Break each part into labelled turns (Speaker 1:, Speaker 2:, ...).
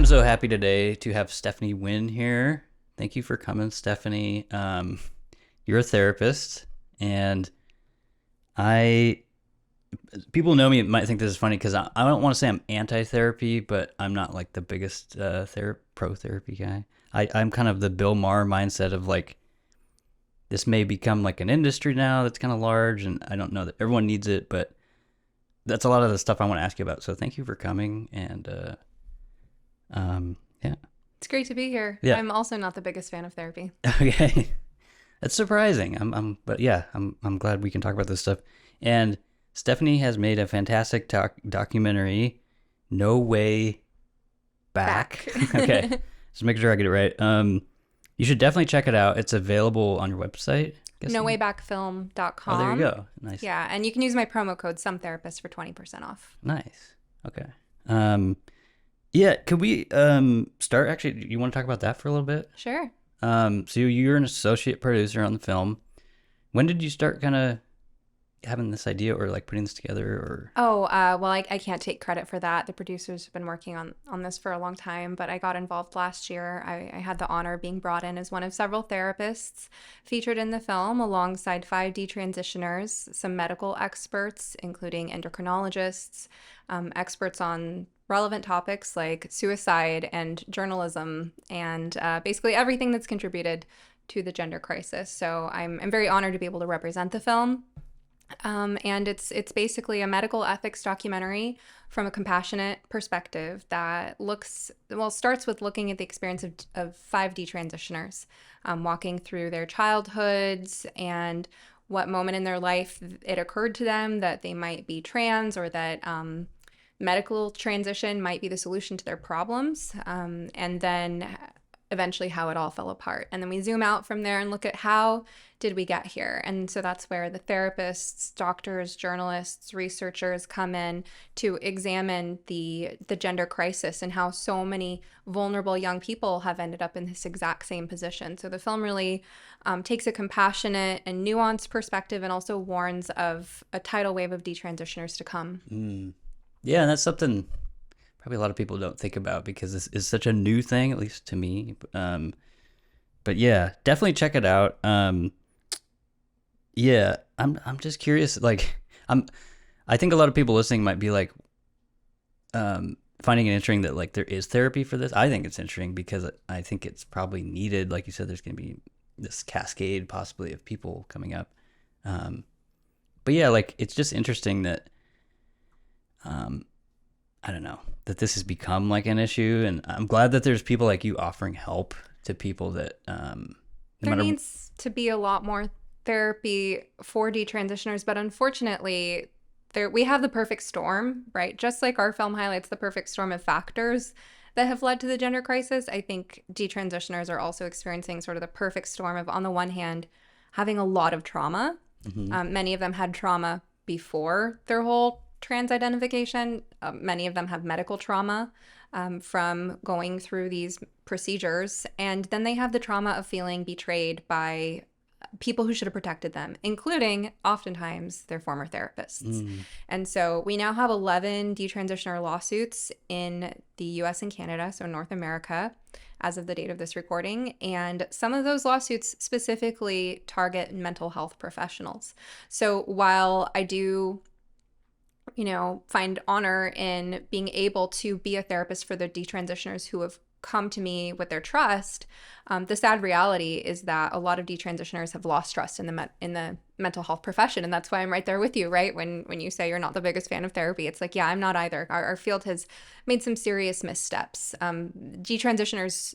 Speaker 1: I'm so happy today to have Stephanie WINN here. Thank you for coming, Stephanie. You're a therapist, and I people know me might think this is funny because I don't want to say I'm anti-therapy, but I'm not like the biggest pro therapy guy. I'm kind of the Bill Maher mindset of like this may become like an industry now that's kind of large, and I don't know that everyone needs it, but that's a lot of the stuff I want to ask you about. So thank you for coming, and yeah.
Speaker 2: It's great to be here.
Speaker 1: Yeah.
Speaker 2: I'm also not the biggest fan of therapy.
Speaker 1: Okay. That's surprising. But yeah, I'm glad we can talk about this stuff. And Stephanie has made a fantastic documentary, No Way Back. Okay. Just making sure I get it right. You should definitely check it out. It's available on your website.
Speaker 2: Nowaybackfilm.com.
Speaker 1: Oh, there you go. Nice.
Speaker 2: Yeah, and you can use my promo code SomeTherapist for 20% off.
Speaker 1: Nice. Okay. Yeah, could we start actually, you want to talk about that for a little bit?
Speaker 2: Sure.
Speaker 1: So you're an associate producer on the film. When did you start kind of having this idea or like putting this together? Or
Speaker 2: Well, I can't take credit for that. The producers have been working on this for a long time, but I got involved last year. I had the honor of being brought in as one of several therapists featured in the film alongside 5 detransitioners, some medical experts, including endocrinologists, experts on relevant topics like suicide and journalism, and basically everything that's contributed to the gender crisis. So I'm very honored to be able to represent the film. And it's basically a medical ethics documentary from a compassionate perspective that starts with looking at the experience of 5 detransitioners, walking through their childhoods and what moment in their life it occurred to them that they might be trans, or that medical transition might be the solution to their problems, and then eventually how it all fell apart. And then we zoom out from there and look at how did we get here. And so that's where the therapists, doctors, journalists, researchers come in to examine the gender crisis and how so many vulnerable young people have ended up in this exact same position. So the film really takes a compassionate and nuanced perspective, and also warns of a tidal wave of detransitioners to come.
Speaker 1: Yeah, and that's something probably a lot of people don't think about because this is such a new thing, at least to me. But yeah, definitely check it out. Yeah, I'm just curious. Like, I think a lot of people listening might be like, finding it interesting that like there is therapy for this. I think it's interesting because I think it's probably needed. Like you said, there's going to be this cascade possibly of people coming up. But yeah, like it's just interesting that, I don't know, that this has become like an issue, and I'm glad that there's people like you offering help to people that
Speaker 2: There needs to be a lot more therapy for detransitioners, but unfortunately, we have the perfect storm, right? Just like our film highlights the perfect storm of factors that have led to the gender crisis, I think detransitioners are also experiencing sort of the perfect storm of, on the one hand, having a lot of trauma. Many of them had trauma before their whole trans identification. Many of them have medical trauma from going through these procedures. And then they have the trauma of feeling betrayed by people who should have protected them, including oftentimes their former therapists. And so we now have 11 detransitioner lawsuits in the US and Canada, so North America, as of the date of this recording. And some of those lawsuits specifically target mental health professionals. So while I do find honor in being able to be a therapist for the detransitioners who have come to me with their trust, the sad reality is that a lot of detransitioners have lost trust in the mental health profession, and that's why I'm right there with you, right? When you say you're not the biggest fan of therapy, it's like, yeah, I'm not either. Our field has made some serious missteps. Detransitioners,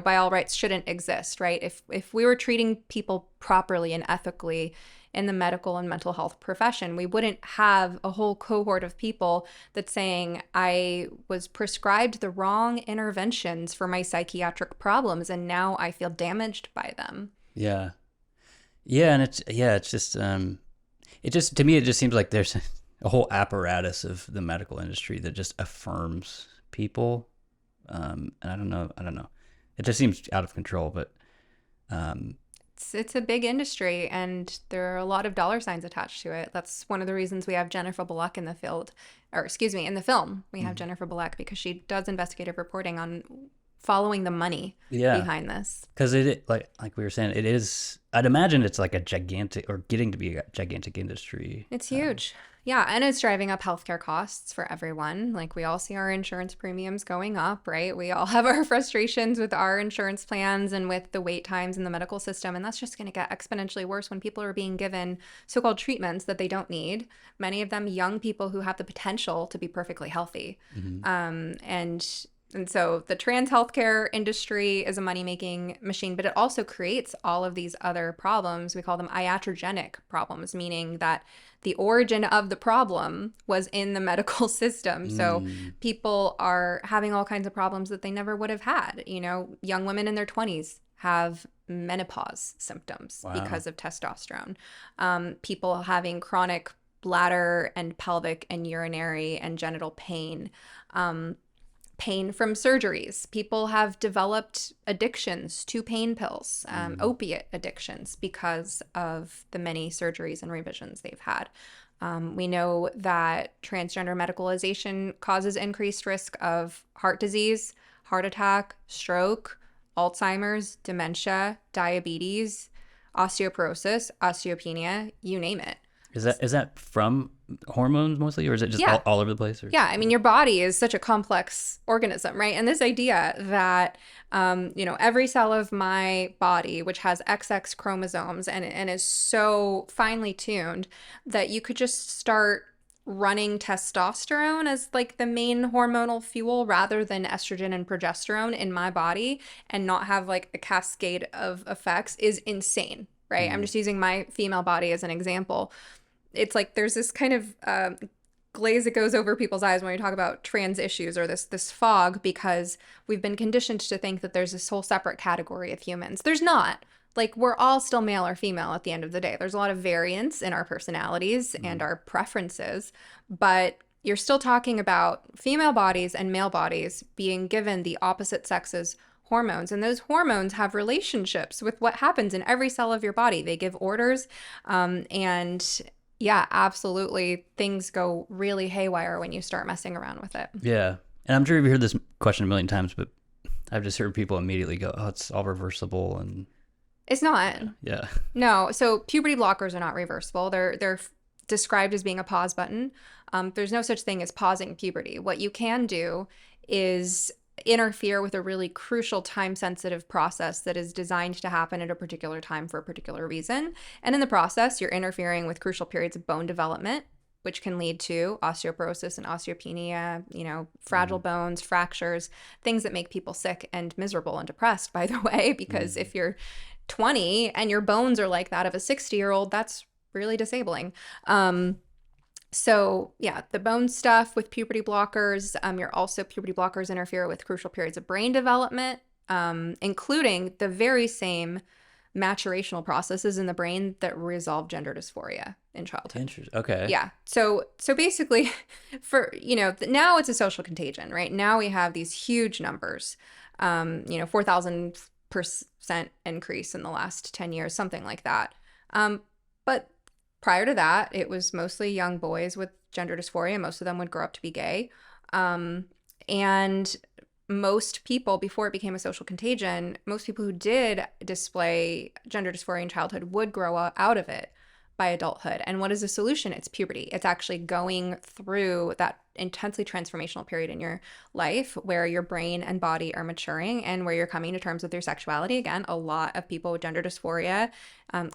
Speaker 2: by all rights, shouldn't exist, right? If we were treating people properly and ethically in the medical and mental health profession, we wouldn't have a whole cohort of people that's saying, I was prescribed the wrong interventions for my psychiatric problems, and now I feel damaged by them.
Speaker 1: Yeah. Yeah, and it's just to me it just seems like there's a whole apparatus of the medical industry that just affirms people. And I don't know. It just seems out of control, but
Speaker 2: It's a big industry, and there are a lot of dollar signs attached to it. That's one of the reasons we have Jennifer Bullock in the field, or excuse me, in the film. We have Jennifer Bullock because she does investigative reporting on following the money behind this.
Speaker 1: Because it, like we were saying, it is, I'd imagine it's like a gigantic, or getting to be a gigantic industry.
Speaker 2: It's huge. Yeah, and it's driving up healthcare costs for everyone. Like, we all see our insurance premiums going up, right? We all have our frustrations with our insurance plans and with the wait times in the medical system, and that's just going to get exponentially worse when people are being given so-called treatments that they don't need. Many of them young people who have the potential to be perfectly healthy. And so the trans healthcare industry is a money-making machine, but it also creates all of these other problems. We call them iatrogenic problems, meaning that the origin of the problem was in the medical system. So people are having all kinds of problems that they never would have had. You know, young women in their 20s have menopause symptoms because of testosterone. People having chronic bladder and pelvic and urinary and genital pain. Pain from surgeries. People have developed addictions to pain pills, opiate addictions, because of the many surgeries and revisions they've had. We know that transgender medicalization causes increased risk of heart disease, heart attack, stroke, Alzheimer's, dementia, diabetes, osteoporosis, osteopenia, you name it.
Speaker 1: Is that from hormones mostly, or is it just all over the place? Or?
Speaker 2: Yeah, I mean, your body is such a complex organism, right? And this idea that, every cell of my body, which has XX chromosomes and is so finely tuned that you could just start running testosterone as like the main hormonal fuel rather than estrogen and progesterone in my body and not have like a cascade of effects is insane, right? I'm just using my female body as an example. It's like there's this kind of glaze that goes over people's eyes when we talk about trans issues, or this fog, because we've been conditioned to think that there's this whole separate category of humans. There's not. Like, we're all still male or female at the end of the day. There's a lot of variance in our personalities and our preferences, but you're still talking about female bodies and male bodies being given the opposite sex's hormones, and those hormones have relationships with what happens in every cell of your body. They give orders, and yeah, absolutely, things go really haywire when you start messing around with it.
Speaker 1: Yeah, and I'm sure you've heard this question a million times, but I've just heard people immediately go, "Oh, it's all reversible," and
Speaker 2: it's not.
Speaker 1: Yeah.
Speaker 2: No, so puberty blockers are not reversible. They're described as being a pause button. There's no such thing as pausing puberty. What you can do is interfere with a really crucial time-sensitive process that is designed to happen at a particular time for a particular reason. And in the process, you're interfering with crucial periods of bone development, which can lead to osteoporosis and osteopenia, fragile bones, fractures, things that make people sick and miserable and depressed, by the way, because if you're 20 and your bones are like that of a 60-year-old, that's really disabling. So yeah, the bone stuff with puberty blockers, puberty blockers interfere with crucial periods of brain development, including the very same maturational processes in the brain that resolve gender dysphoria in childhood.
Speaker 1: Interesting. Okay.
Speaker 2: Yeah. So basically, now it's a social contagion, right? Now we have these huge numbers, 4,000% increase in the last 10 years, something like that. But prior to that, it was mostly young boys with gender dysphoria. Most of them would grow up to be gay. And most people, before it became a social contagion, most people who did display gender dysphoria in childhood would grow out of it by adulthood. And what is the solution? It's puberty. It's actually going through that intensely transformational period in your life where your brain and body are maturing and where you're coming to terms with your sexuality. Again, a lot of people with gender dysphoria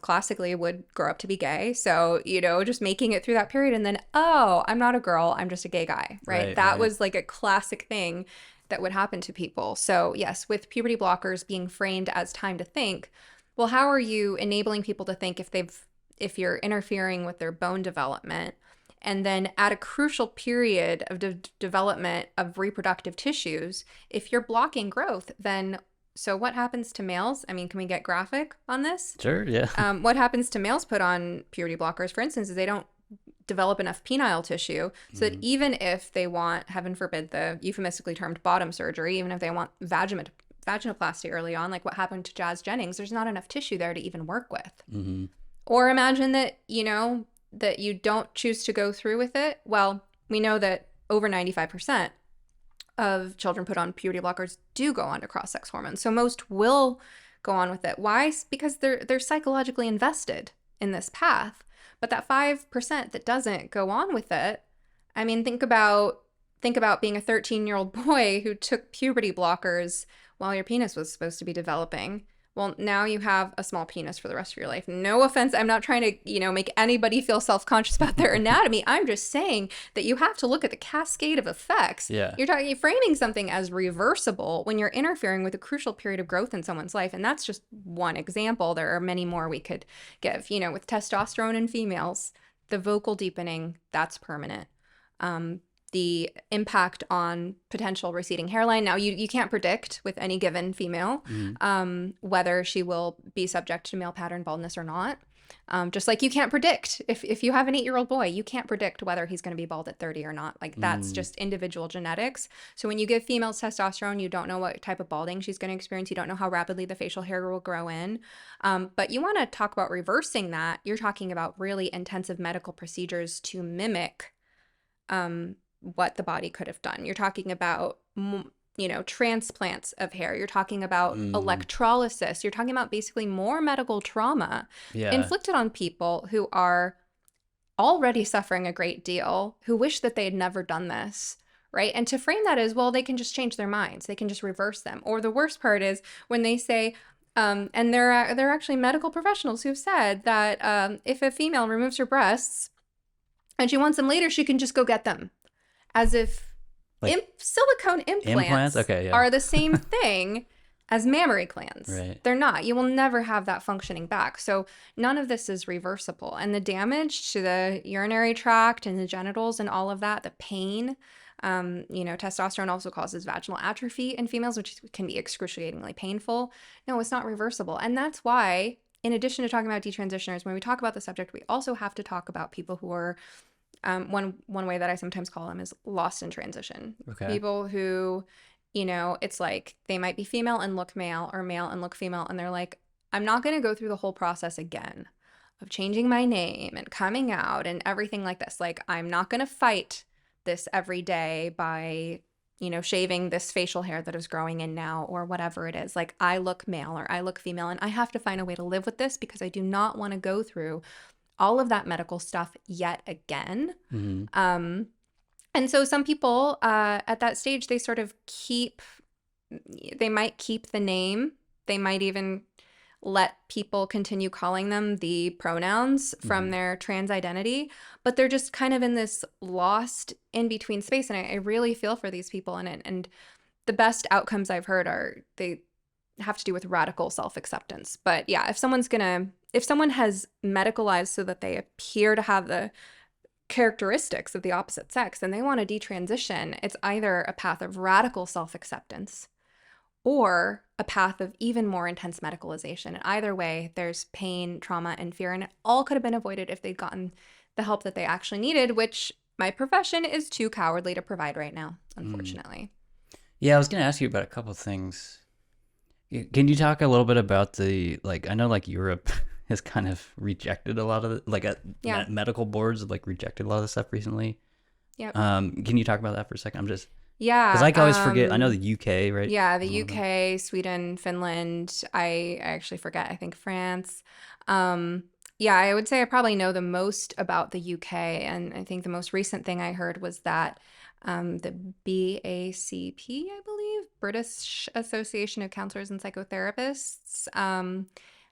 Speaker 2: classically would grow up to be gay. So, just making it through that period and then, oh, I'm not a girl, I'm just a gay guy, right? That was like a classic thing that would happen to people. So yes, with puberty blockers being framed as time to think, well, how are you enabling people to think if you're interfering with their bone development, and then at a crucial period of development of reproductive tissues, if you're blocking growth, then so what happens to males? I mean, can we get graphic on this?
Speaker 1: Sure, yeah.
Speaker 2: What happens to males put on puberty blockers, for instance, is they don't develop enough penile tissue so that even if they want, heaven forbid, the euphemistically termed bottom surgery, even if they want vaginoplasty early on, like what happened to Jazz Jennings, there's not enough tissue there to even work with.
Speaker 1: Mm-hmm.
Speaker 2: Or imagine that, that you don't choose to go through with it. Well, we know that over 95% of children put on puberty blockers do go on to cross-sex hormones. So most will go on with it. Why? Because they're psychologically invested in this path. But that 5% that doesn't go on with it, I mean, think about being a 13-year-old boy who took puberty blockers while your penis was supposed to be developing. Well, now you have a small penis for the rest of your life. No offense. I'm not trying to, make anybody feel self-conscious about their anatomy. I'm just saying that you have to look at the cascade of effects.
Speaker 1: Yeah.
Speaker 2: You're framing something as reversible when you're interfering with a crucial period of growth in someone's life. And that's just one example. There are many more we could give. With testosterone in females, the vocal deepening, that's permanent. The impact on potential receding hairline. Now, you can't predict with any given female whether she will be subject to male pattern baldness or not. Just like you can't predict if you have an 8-year-old boy, you can't predict whether he's going to be bald at 30 or not. Like that's just individual genetics. So when you give females testosterone, you don't know what type of balding she's going to experience. You don't know how rapidly the facial hair will grow in. But you want to talk about reversing that. You're talking about really intensive medical procedures to mimic what the body could have done. You're talking about, transplants of hair. You're talking about electrolysis. You're talking about basically more medical trauma inflicted on people who are already suffering a great deal, who wish that they had never done this, right? And to frame that as, well, they can just change their minds. They can just reverse them. Or the worst part is when they say, and there are actually medical professionals who've said that if a female removes her breasts and she wants them later, she can just go get them. As if silicone implants are the same thing as mammary glands.
Speaker 1: Right.
Speaker 2: They're not. You will never have that functioning back. So none of this is reversible. And the damage to the urinary tract and the genitals and all of that, the pain, testosterone also causes vaginal atrophy in females, which can be excruciatingly painful. No, it's not reversible. And that's why, in addition to talking about detransitioners, when we talk about the subject, we also have to talk about people who are one way that I sometimes call them is lost in transition.
Speaker 1: Okay.
Speaker 2: People who, it's like they might be female and look male or male and look female. And they're like, I'm not going to go through the whole process again of changing my name and coming out and everything like this. Like, I'm not going to fight this every day by, shaving this facial hair that is growing in now or whatever it is. Like, I look male or I look female and I have to find a way to live with this because I do not want to go through all of that medical stuff yet again.
Speaker 1: Mm-hmm.
Speaker 2: And so some people at that stage, they sort of they might keep the name. They might even let people continue calling them the pronouns from their trans identity, but they're just kind of in this lost in between space. And I really feel for these people. And the best outcomes I've heard they have to do with radical self-acceptance. But yeah, if someone has medicalized so that they appear to have the characteristics of the opposite sex and they want to detransition, it's either a path of radical self-acceptance or a path of even more intense medicalization. And either way, there's pain, trauma, and fear, and it all could have been avoided if they'd gotten the help that they actually needed, which my profession is too cowardly to provide right now, unfortunately.
Speaker 1: Yeah, I was going to ask you about a couple of things. Can you talk a little bit about I know Europe has kind of rejected a lot of medical boards have rejected a lot of the stuff recently.
Speaker 2: Yep.
Speaker 1: Can you talk about that for a second? Because
Speaker 2: I
Speaker 1: always forget. I know the UK, right?
Speaker 2: Yeah, the UK, Sweden, Finland. I actually forget. I think France. I would say I probably know the most about the UK, and I think the most recent thing I heard was that the BACP, I believe, British Association of Counselors and Psychotherapists,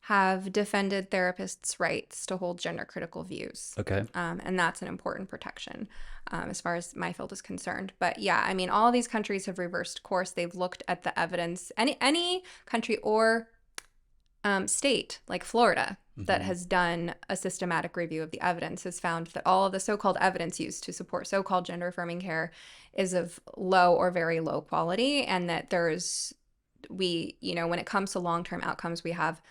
Speaker 2: have defended therapists' rights to hold gender-critical views.
Speaker 1: Okay.
Speaker 2: And that's an important protection as far as my field is concerned. But yeah, I mean, all of these countries have reversed course. They've looked at the evidence. Any country or state like Florida that has done a systematic review of the evidence has found that all of the so-called evidence used to support so-called gender-affirming care is of low or very low quality, and that when it comes to long-term outcomes, we have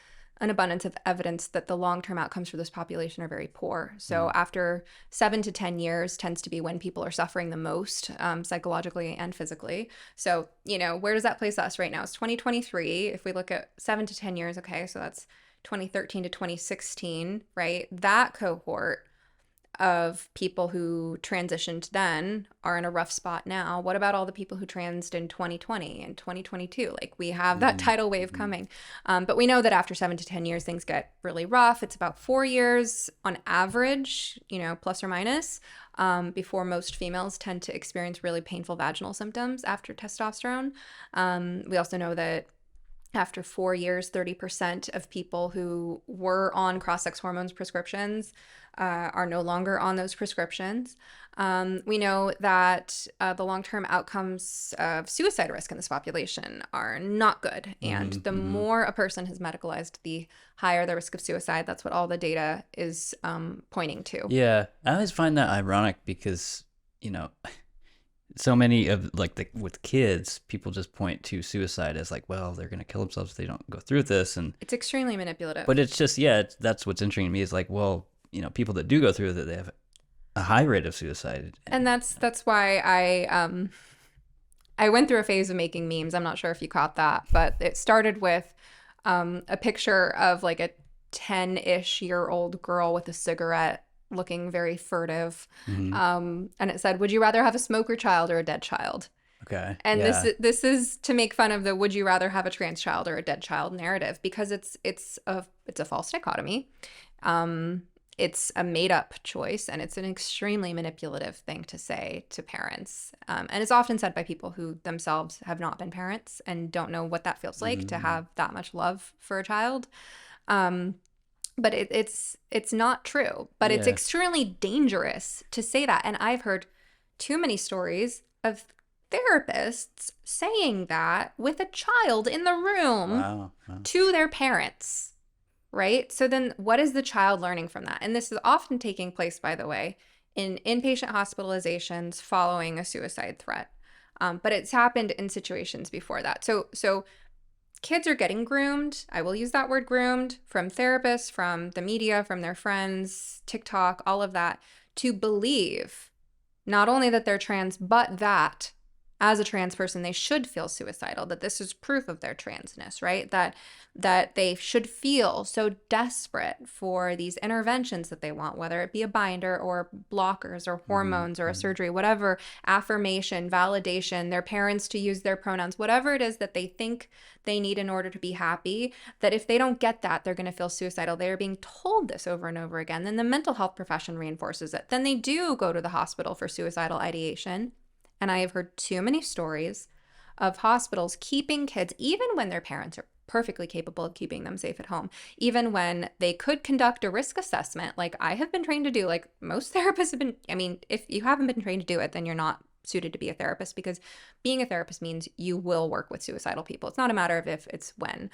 Speaker 2: an abundance of evidence that the long-term outcomes for this population are very poor. So
Speaker 1: Mm.
Speaker 2: after 7 to 10 years tends to be when people are suffering the most, psychologically and physically. So, where does that place us right now? It's 2023. If we look at 7 to 10 years, okay, so that's 2013 to 2016, right? That cohort of people who transitioned then are in a rough spot now. What about all the people who transed in 2020 and 2022? Like, we have that tidal wave coming. But we know that after 7 to 10 years, things get really rough. It's about 4 years on average, plus or minus, before most females tend to experience really painful vaginal symptoms after testosterone. We also know that after 4 years, 30% of people who were on cross-sex hormones prescriptions are no longer on those prescriptions. We know that the long-term outcomes of suicide risk in this population are not good. And the more a person has medicalized, the higher the risk of suicide. That's what all the data is pointing to.
Speaker 1: Yeah, I always find that ironic because, so many of with kids, people just point to suicide as like, well, they're going to kill themselves if they don't go through this. And
Speaker 2: it's extremely manipulative.
Speaker 1: But it's just, that's what's interesting to me is like, well, people that do go through it, they have a high rate of suicide.
Speaker 2: And that's why I went through a phase of making memes. I'm not sure if you caught that, but it started with a picture of like a 10-ish-year-old girl with a cigarette looking very furtive. And it said, would you rather have a smoker child or a dead child?
Speaker 1: Okay.
Speaker 2: And this is to make fun of the would you rather have a trans child or a dead child narrative, because it's a false dichotomy. It's a made-up choice, and it's an extremely manipulative thing to say to parents. And it's often said by people who themselves have not been parents and don't know what that feels like to have that much love for a child. But it's not true. But it's extremely dangerous to say that. And I've heard too many stories of therapists saying that with a child in the room to their parents. Right? So then what is the child learning from that? And this is often taking place, by the way, in inpatient hospitalizations following a suicide threat. But it's happened in situations before that. So kids are getting groomed. I will use that word groomed from therapists, from the media, from their friends, TikTok, all of that, to believe not only that they're trans, but that as a trans person, they should feel suicidal, that this is proof of their transness, right? That they should feel so desperate for these interventions that they want, whether it be a binder or blockers or hormones or a surgery, whatever, affirmation, validation, their parents to use their pronouns, whatever it is that they think they need in order to be happy, that if they don't get that, they're going to feel suicidal. They are being told this over and over again. Then the mental health profession reinforces it. Then they do go to the hospital for suicidal ideation. And I have heard too many stories of hospitals keeping kids, even when their parents are perfectly capable of keeping them safe at home, even when they could conduct a risk assessment, like I have been trained to do, like most therapists have been. I mean, if you haven't been trained to do it, then you're not suited to be a therapist, because being a therapist means you will work with suicidal people. It's not a matter of if, it's when.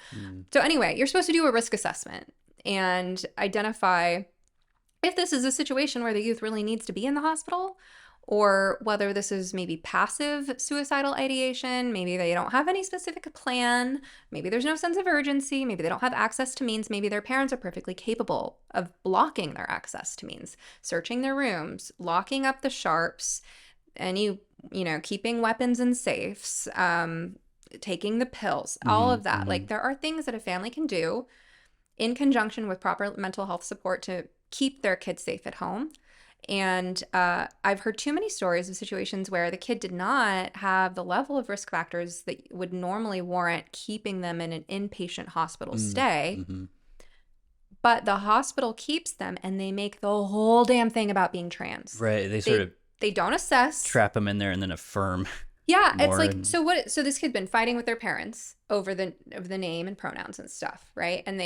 Speaker 2: So anyway, you're supposed to do a risk assessment and identify if this is a situation where the youth really needs to be in the hospital, or whether this is maybe passive suicidal ideation. Maybe they don't have any specific plan. Maybe there's no sense of urgency. Maybe they don't have access to means. Maybe their parents are perfectly capable of blocking their access to means, searching their rooms, locking up the sharps, keeping weapons in safes, taking the pills, all of that. Like, there are things that a family can do in conjunction with proper mental health support to keep their kids safe at home. And I've heard too many stories of situations where the kid did not have the level of risk factors that would normally warrant keeping them in an inpatient hospital stay. But the hospital keeps them, and they make the whole damn thing about being trans.
Speaker 1: Right.
Speaker 2: They don't assess.
Speaker 1: Trap them in there and then affirm.
Speaker 2: Yeah, it's like, so this kid's been fighting with their parents over the name and pronouns and stuff, right? And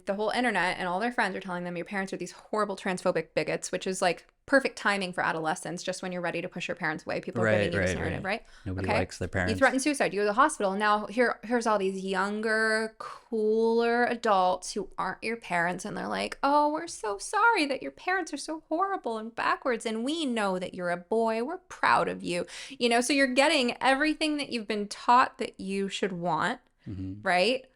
Speaker 2: the whole internet and all their friends are telling them your parents are these horrible transphobic bigots, which is like perfect timing for adolescence, just when you're ready to push your parents away. People are giving you this narrative, right?
Speaker 1: Nobody likes their parents.
Speaker 2: You threaten suicide, you go to the hospital, and now here's all these younger, cooler adults who aren't your parents, and they're like, oh, we're so sorry that your parents are so horrible and backwards, and we know that you're a boy, we're proud of you. So you're getting everything that you've been taught that you should want, right?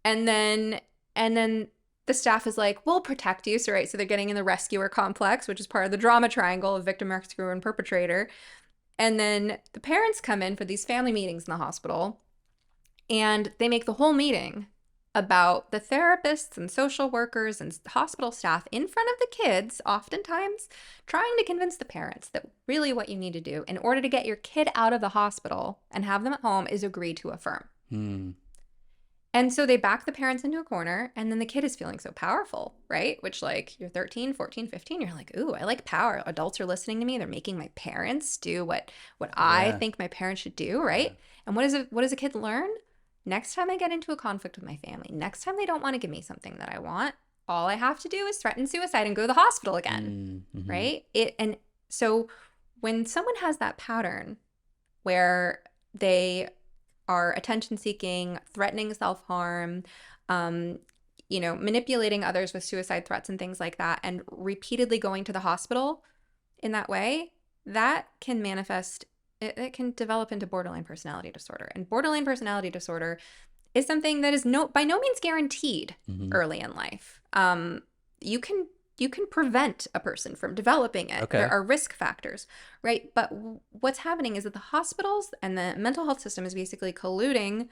Speaker 2: And then And then the staff is like, we'll protect you. So, right. So they're getting in the rescuer complex, which is part of the drama triangle of victim, rescuer, and perpetrator. And then the parents come in for these family meetings in the hospital, and they make the whole meeting about the therapists and social workers and hospital staff in front of the kids, oftentimes trying to convince the parents that really what you need to do in order to get your kid out of the hospital and have them at home is agree to affirm. And so they back the parents into a corner, and then the kid is feeling so powerful, right? Which, like, you're 13, 14, 15, you're like, ooh, I like power. Adults are listening to me. They're making my parents do what I think my parents should do, right? And what does a kid learn? Next time I get into a conflict with my family, next time they don't want to give me something that I want, all I have to do is threaten suicide and go to the hospital again, right? And so when someone has that pattern where they are attention seeking, threatening self-harm, manipulating others with suicide threats and things like that, and repeatedly going to the hospital in that way, that can manifest, it can develop into borderline personality disorder. And borderline personality disorder is something that is by no means guaranteed early in life. You can prevent a person from developing it. Okay. There are risk factors, right? But what's happening is that the hospitals and the mental health system is basically colluding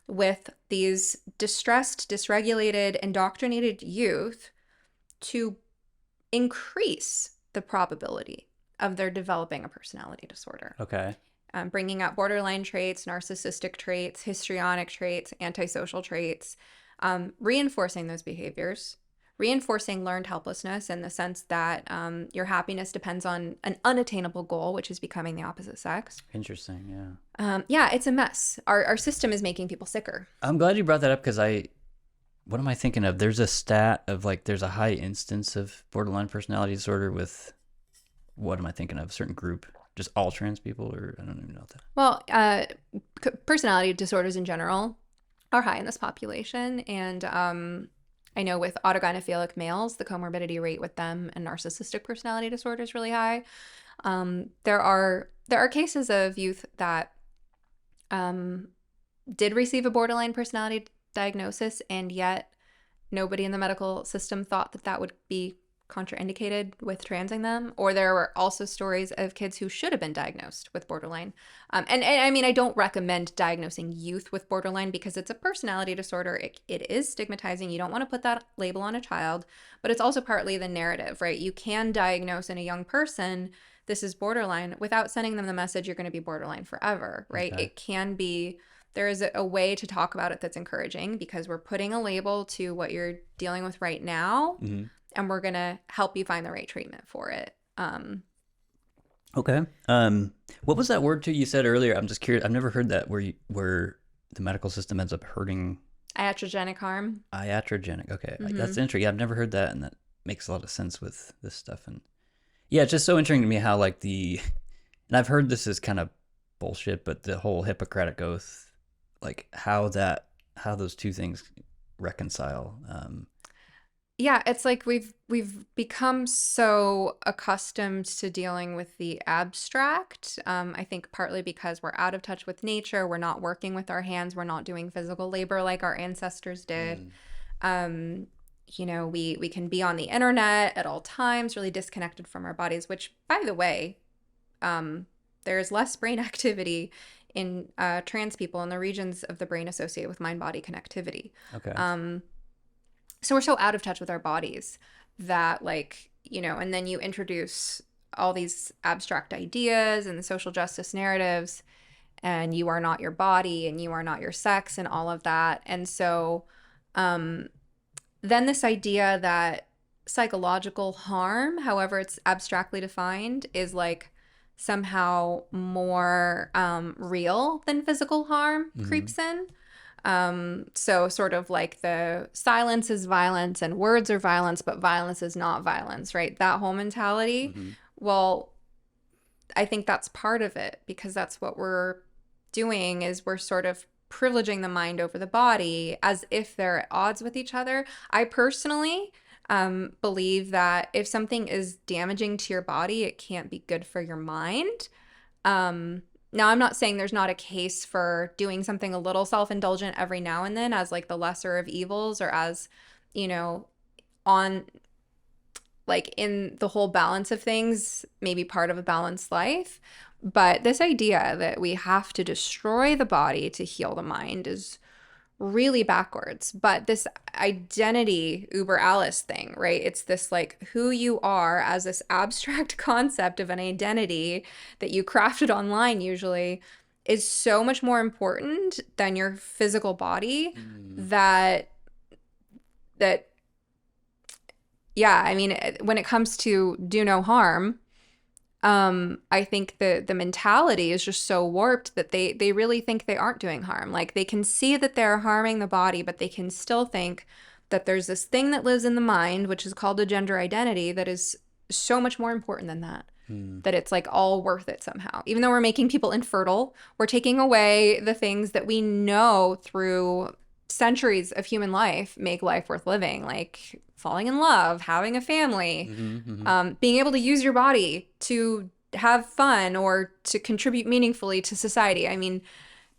Speaker 2: with these distressed, dysregulated, indoctrinated youth to increase the probability of their developing a personality disorder.
Speaker 1: Okay.
Speaker 2: Bringing out borderline traits, narcissistic traits, histrionic traits, antisocial traits, reinforcing those behaviors. Reinforcing learned helplessness in the sense that your happiness depends on an unattainable goal, which is becoming the opposite sex.
Speaker 1: Interesting,
Speaker 2: yeah. It's a mess. Our system is making people sicker.
Speaker 1: I'm glad you brought that up because what am I thinking of? There's a stat of like there's a high instance of borderline personality disorder with, what am I thinking of? A certain group? Just all trans people, or I don't even know that.
Speaker 2: Well, personality disorders in general are high in this population, and I know with autogynephilic males, the comorbidity rate with them and narcissistic personality disorder is really high. There are cases of youth that did receive a borderline personality diagnosis, and yet nobody in the medical system thought that would be contraindicated with transing them. Or there were also stories of kids who should have been diagnosed with borderline. And I mean, I don't recommend diagnosing youth with borderline because it's a personality disorder. It is stigmatizing. You don't want to put that label on a child, but it's also partly the narrative, right? You can diagnose in a young person, this is borderline, without sending them the message, you're going to be borderline forever, right? Okay. It can be, there is a way to talk about it that's encouraging because we're putting a label to what you're dealing with right now. And we're going to help you find the right treatment for it.
Speaker 1: Okay. What was that word too you said earlier? I'm just curious. I've never heard that where the medical system ends up hurting.
Speaker 2: Iatrogenic harm.
Speaker 1: Iatrogenic. Okay. That's interesting. Yeah, I've never heard that, and that makes a lot of sense with this stuff. And yeah, it's just so interesting to me how and I've heard this is kind of bullshit, but the whole Hippocratic Oath, like how those two things reconcile.
Speaker 2: Yeah, it's like we've become so accustomed to dealing with the abstract. I think partly because we're out of touch with nature, we're not working with our hands, we're not doing physical labor like our ancestors did. We can be on the internet at all times, really disconnected from our bodies, which, by the way, there's less brain activity in trans people in the regions of the brain associated with mind-body connectivity.
Speaker 1: Okay.
Speaker 2: So we're so out of touch with our bodies that and then you introduce all these abstract ideas and the social justice narratives, and you are not your body and you are not your sex and all of that. And so then this idea that psychological harm, however it's abstractly defined, is like somehow more real than physical harm creeps in. So sort of like the silence is violence and words are violence, but violence is not violence, right? That whole mentality. Well, I think that's part of it because that's what we're doing is we're sort of privileging the mind over the body as if they're at odds with each other. I personally believe that if something is damaging to your body, it can't be good for your mind. Now, I'm not saying there's not a case for doing something a little self-indulgent every now and then as like the lesser of evils, or as, you know, on like in the whole balance of things, maybe part of a balanced life. But this idea that we have to destroy the body to heal the mind is really backwards. But this identity uber alles thing, right? It's this like who you are as this abstract concept of an identity that you crafted online usually is so much more important than your physical body, that that yeah, I mean, when it comes to do no harm, I think the mentality is just so warped that they really think they aren't doing harm. Like they can see that they're harming the body, but they can still think that there's this thing that lives in the mind, which is called a gender identity, that is so much more important than that. That it's like all worth it somehow. Even though we're making people infertile, we're taking away the things that we know through centuries of human life make life worth living, like falling in love, having a family, being able to use your body to have fun or to contribute meaningfully to society. I mean,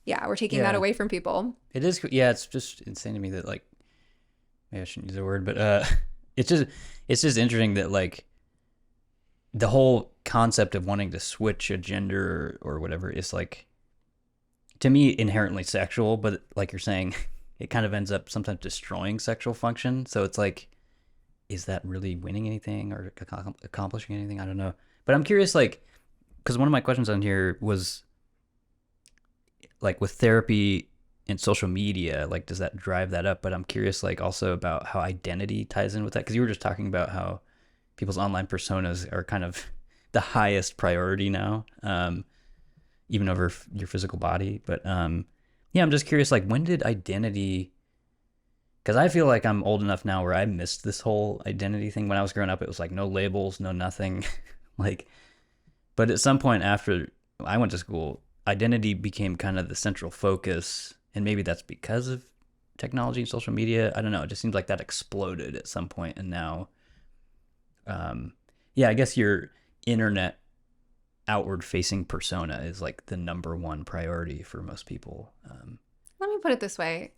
Speaker 2: yeah, we're taking that away from people.
Speaker 1: It is, yeah. It's just insane to me that like, maybe I shouldn't use the word, but it's just interesting that like the whole concept of wanting to switch a gender or whatever is like, to me, inherently sexual. But like you're saying, it kind of ends up sometimes destroying sexual function. So it's like, is that really winning anything or accomplishing anything? I don't know. But I'm curious, like, because one of my questions on here was, like, with therapy and social media, like, does that drive that up? But I'm curious, like, also about how identity ties in with that. Because you were just talking about how people's online personas are kind of the highest priority now, even over your physical body. But yeah, I'm just curious, like, when did identity... Because I feel like I'm old enough now where I missed this whole identity thing. When I was growing up, it was like no labels, no nothing. Like, but at some point after I went to school, identity became kind of the central focus. And maybe that's because of technology and social media. I don't know. It just seems like that exploded at some point. And now, yeah, I guess your internet outward facing persona is like the number one priority for most people.
Speaker 2: Let me put it this way.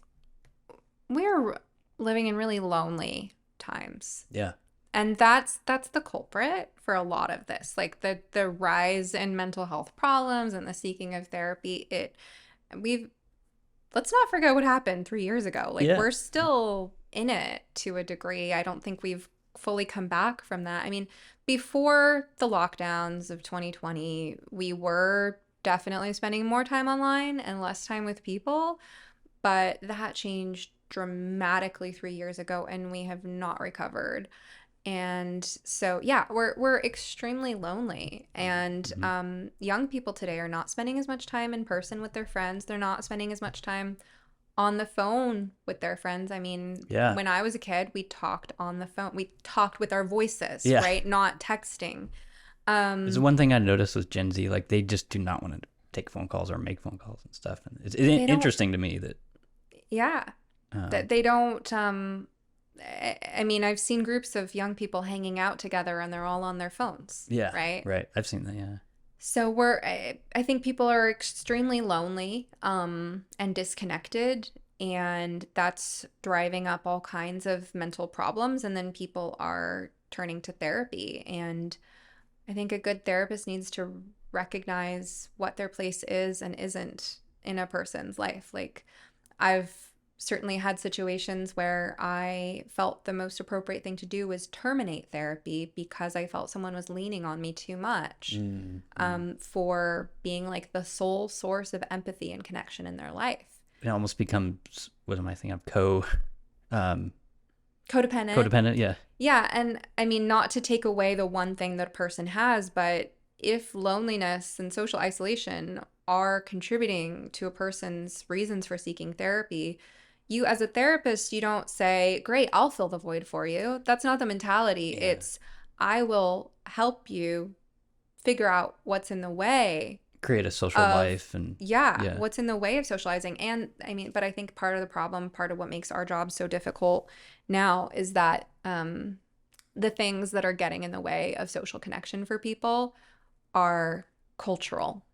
Speaker 2: We're living in really lonely times.
Speaker 1: Yeah.
Speaker 2: And that's the culprit for a lot of this. Like the rise in mental health problems and the seeking of therapy. Let's not forget what happened 3 years ago. Like we're still in it to a degree. I don't think we've fully come back from that. I mean, before the lockdowns of 2020, we were definitely spending more time online and less time with people, but that changed dramatically 3 years ago, and we have not recovered. And so, yeah, we're extremely lonely. And young people today are not spending as much time in person with their friends. They're not spending as much time on the phone with their friends. I mean, when I was a kid, we talked on the phone. We talked with our voices, right? Not texting.
Speaker 1: It's one thing I noticed with Gen Z, like they just do not want to take phone calls or make phone calls and stuff. And it's interesting to me that...
Speaker 2: Yeah. That they don't, I mean, I've seen groups of young people hanging out together and they're all on their phones.
Speaker 1: Yeah.
Speaker 2: Right?
Speaker 1: Right. I've seen that, yeah.
Speaker 2: So I think people are extremely lonely and disconnected, and that's driving up all kinds of mental problems. And then people are turning to therapy. And I think a good therapist needs to recognize what their place is and isn't in a person's life. Like, I've certainly had situations where I felt the most appropriate thing to do was terminate therapy because I felt someone was leaning on me too much for being like the sole source of empathy and connection in their life.
Speaker 1: It almost becomes, what am I thinking of?
Speaker 2: Codependent.
Speaker 1: Codependent, yeah.
Speaker 2: Yeah, and I mean, not to take away the one thing that a person has, but if loneliness and social isolation are contributing to a person's reasons for seeking therapy, you as a therapist, you don't say, great, I'll fill the void for you. That's not the mentality.
Speaker 1: Yeah.
Speaker 2: It's, I will help you figure out what's in the way.
Speaker 1: Create a social life. And
Speaker 2: what's in the way of socializing. And I mean, but I think part of the problem, part of what makes our job so difficult now is that the things that are getting in the way of social connection for people are cultural.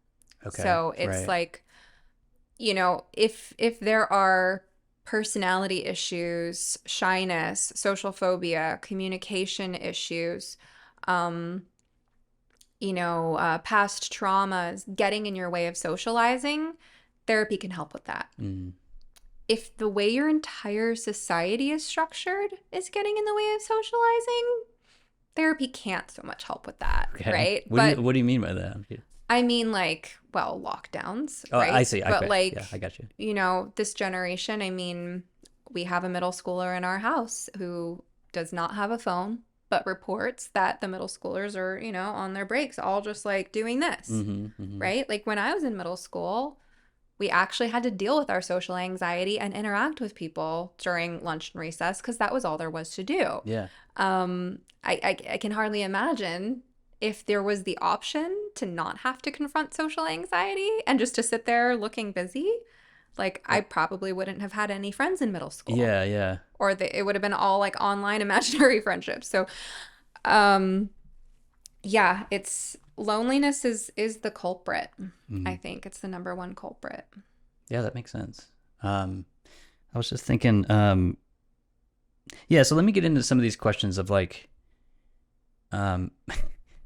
Speaker 1: Okay.
Speaker 2: So it's
Speaker 1: Right.
Speaker 2: like, if there are personality issues, shyness, social phobia, communication issues, um, past traumas getting in your way of socializing, therapy can help with that.
Speaker 1: Mm.
Speaker 2: If the way your entire society is structured is getting in the way of socializing, therapy can't so much help with that,
Speaker 1: Okay.
Speaker 2: right? But
Speaker 1: What do you mean by that?
Speaker 2: I mean, like, well, lockdowns,
Speaker 1: Oh, I
Speaker 2: right?
Speaker 1: see.
Speaker 2: But
Speaker 1: Okay. Yeah, I
Speaker 2: like,
Speaker 1: got you.
Speaker 2: this generation, I mean, we have a middle schooler in our house who does not have a phone, but reports that the middle schoolers are, on their breaks, all just like doing this,
Speaker 1: Mm-hmm. Mm-hmm.
Speaker 2: right? Like when I was in middle school, we actually had to deal with our social anxiety and interact with people during lunch and recess because that was all there was to do.
Speaker 1: Yeah.
Speaker 2: I can hardly imagine if there was the option to not have to confront social anxiety and just to sit there looking busy. Like, I probably wouldn't have had any friends in middle school,
Speaker 1: Yeah. Yeah.
Speaker 2: or it would have been all like online imaginary friendships. So, um, yeah, it's loneliness is the culprit.
Speaker 1: Mm-hmm.
Speaker 2: I think it's the number one culprit.
Speaker 1: Yeah, that makes sense. I was just thinking, yeah, so let me get into some of these questions of like, um,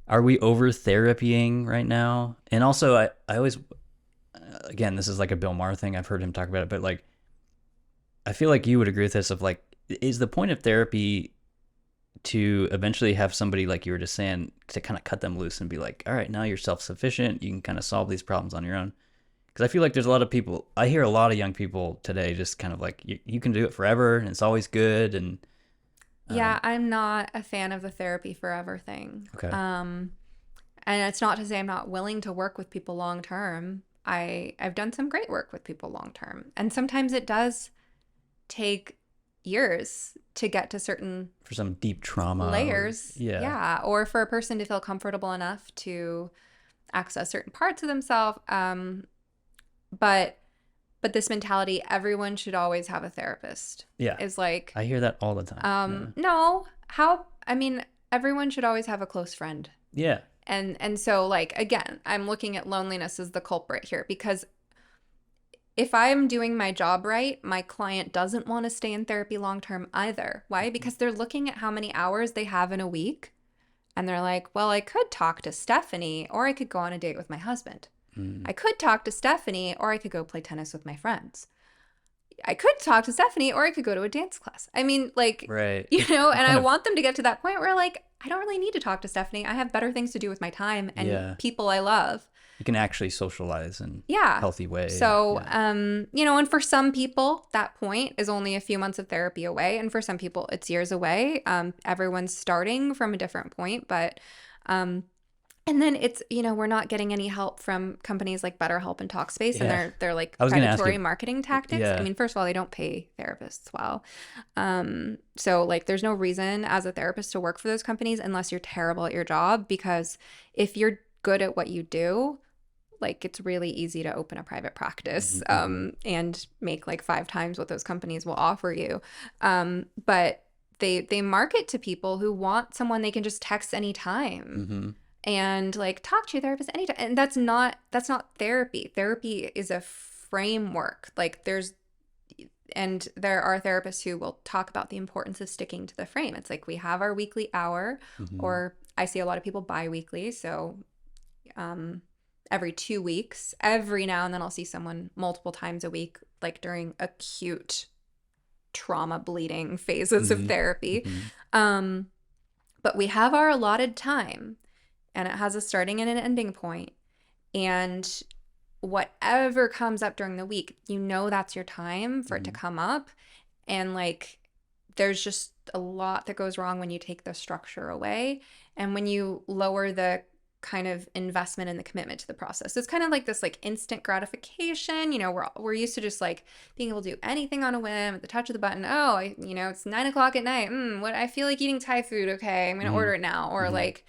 Speaker 1: are we over therapying right now? And also, I always, again, this is like a Bill Maher thing. I've heard him talk about it, but like, I feel like you would agree with this of like, is the point of therapy to eventually have somebody like you were just saying to kind of cut them loose and be like, all right, now you're self-sufficient. You can kind of solve these problems on your own. Because I feel like there's a lot of people, I hear a lot of young people today just kind of like, you can do it forever and it's always good. And
Speaker 2: Yeah, I'm not a fan of the therapy forever thing.
Speaker 1: okay.
Speaker 2: And it's not to say I'm not willing to work with people long term. I've done some great work with people long term. And sometimes it does take years to get to certain
Speaker 1: For some deep trauma.
Speaker 2: layers.
Speaker 1: Yeah.
Speaker 2: Yeah. Or for a person to feel comfortable enough to access certain parts of themselves. But this mentality, everyone should always have a therapist.
Speaker 1: Yeah.
Speaker 2: Is like,
Speaker 1: I hear that all the time.
Speaker 2: no, I mean, everyone should always have a close friend.
Speaker 1: Yeah.
Speaker 2: And so, like, again, I'm looking at loneliness as the culprit here, because if I'm doing my job right, my client doesn't want to stay in therapy long term either. Why? Because they're looking at how many hours they have in a week, and they're like, well, I could talk to Stephanie, or I could go on a date with my husband. I could talk to Stephanie, or I could go play tennis with my friends. I could talk to Stephanie, or I could go to a dance class. I mean, like,
Speaker 1: Right.
Speaker 2: and I want them to get to that point where, like, I don't really need to talk to Stephanie. I have better things to do with my time and people I love.
Speaker 1: You can actually socialize in
Speaker 2: a
Speaker 1: healthy way.
Speaker 2: So, and for some people, that point is only a few months of therapy away. And for some people, it's years away. Everyone's starting from a different point. But, and then it's, we're not getting any help from companies like BetterHelp and Talkspace, and they're like predatory marketing tactics.
Speaker 1: Yeah.
Speaker 2: I mean, first of all, they don't pay therapists well. So like there's no reason as a therapist to work for those companies unless you're terrible at your job, because if you're good at what you do, like it's really easy to open a private practice and make like 5 times what those companies will offer you. But they market to people who want someone they can just text anytime. And like talk to your therapist anytime. And that's not therapy. Therapy is a framework. Like there are therapists who will talk about the importance of sticking to the frame. It's like we have our weekly hour, or I see a lot of people bi-weekly. So every 2 weeks, every now and then I'll see someone multiple times a week, like during acute trauma bleeding phases of therapy. But we have our allotted time. And it has a starting and an ending point. And whatever comes up during the week, that's your time for it to come up. And like, there's just a lot that goes wrong when you take the structure away and when you lower the kind of investment and the commitment to the process. So it's kind of like this like instant gratification. We're used to just like being able to do anything on a whim at the touch of the button. Oh, it's 9:00 at night. What I feel like eating Thai food. Okay, I'm gonna order it now. Or like,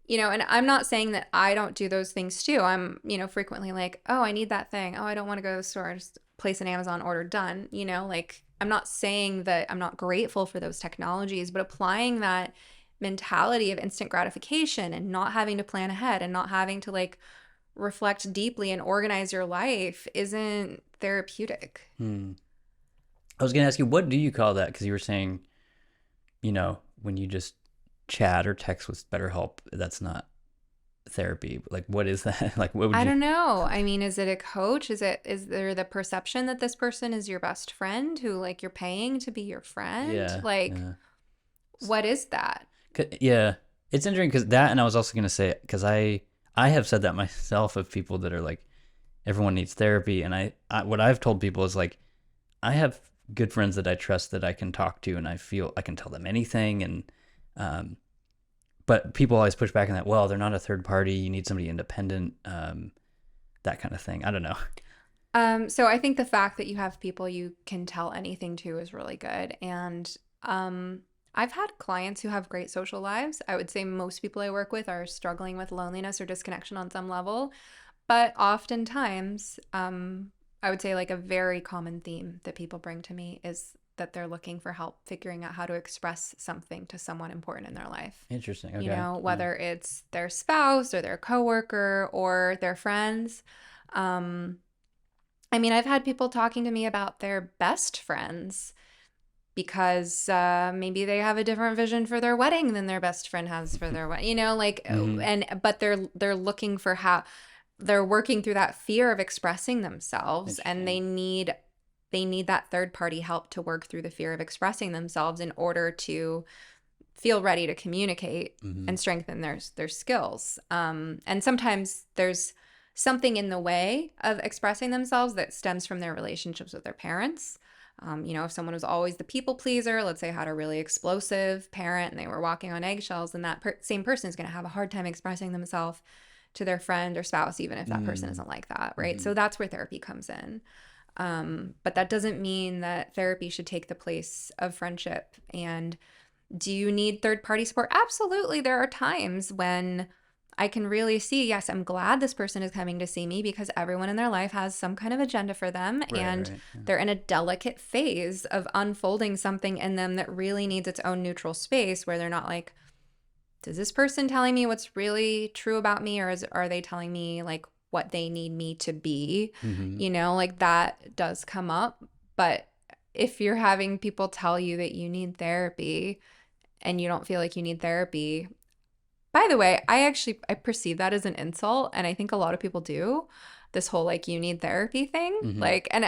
Speaker 2: and I'm not saying that I don't do those things too. I'm, frequently like, oh, I need that thing. Oh, I don't want to go to the store. Just place an Amazon order, done. Like, I'm not saying that I'm not grateful for those technologies, but applying that mentality of instant gratification and not having to plan ahead and not having to like reflect deeply and organize your life isn't therapeutic.
Speaker 1: I was going to ask you, what do you call that? Because you were saying, when you just chat or text with BetterHelp, that's not therapy. Like, what is that? Like, what would
Speaker 2: I
Speaker 1: you?
Speaker 2: don't know. I mean, is it a coach? Is there the perception that this person is your best friend who like you're paying to be your friend?
Speaker 1: Yeah,
Speaker 2: Like,
Speaker 1: yeah,
Speaker 2: what is that?
Speaker 1: yeah. It's interesting because that, and I was also going to say, because I have said that myself of people that are like, everyone needs therapy, and what I've told people is like, I have good friends that I trust that I can talk to, and I feel I can tell them anything, and but people always push back on that. Well, they're not a third party. You need somebody independent, that kind of thing. I don't know.
Speaker 2: So I think the fact that you have people you can tell anything to is really good. And I've had clients who have great social lives. I would say most people I work with are struggling with loneliness or disconnection on some level. But oftentimes, I would say like a very common theme that people bring to me is that they're looking for help figuring out how to express something to someone important in their life.
Speaker 1: Interesting.
Speaker 2: You
Speaker 1: Okay.
Speaker 2: know, whether it's their spouse or their coworker or their friends. Um, I mean, I've had people talking to me about their best friends because maybe they have a different vision for their wedding than their best friend has for their wedding. You know, like,
Speaker 1: Mm-hmm.
Speaker 2: but they're looking for how they're working through that fear of expressing themselves, and
Speaker 1: Interesting.
Speaker 2: they need that third party help to work through the fear of expressing themselves in order to feel ready to communicate
Speaker 1: Mm-hmm.
Speaker 2: and strengthen their skills. And sometimes there's something in the way of expressing themselves that stems from their relationships with their parents. You know, if someone was always the people pleaser, let's say had a really explosive parent and they were walking on eggshells, then that same person is going to have a hard time expressing themselves to their friend or spouse, even if that person isn't like that, right?
Speaker 1: Mm-hmm.
Speaker 2: So that's where therapy comes in. But that doesn't mean that therapy should take the place of friendship. And do you need third party support? Absolutely. There are times when I can really see, yes, I'm glad this person is coming to see me because everyone in their life has some kind of agenda for them,
Speaker 1: Right.
Speaker 2: and
Speaker 1: Right. Yeah.
Speaker 2: they're in a delicate phase of unfolding something in them that really needs its own neutral space where they're not like, is this person telling me what's really true about me, or are they telling me like what they need me to be?
Speaker 1: Mm-hmm.
Speaker 2: You know, like that does come up. But if you're having people tell you that you need therapy and you don't feel like you need therapy, by the way, I perceive that as an insult, and I think a lot of people do. This whole like you need therapy thing.
Speaker 1: Mm-hmm.
Speaker 2: Like, and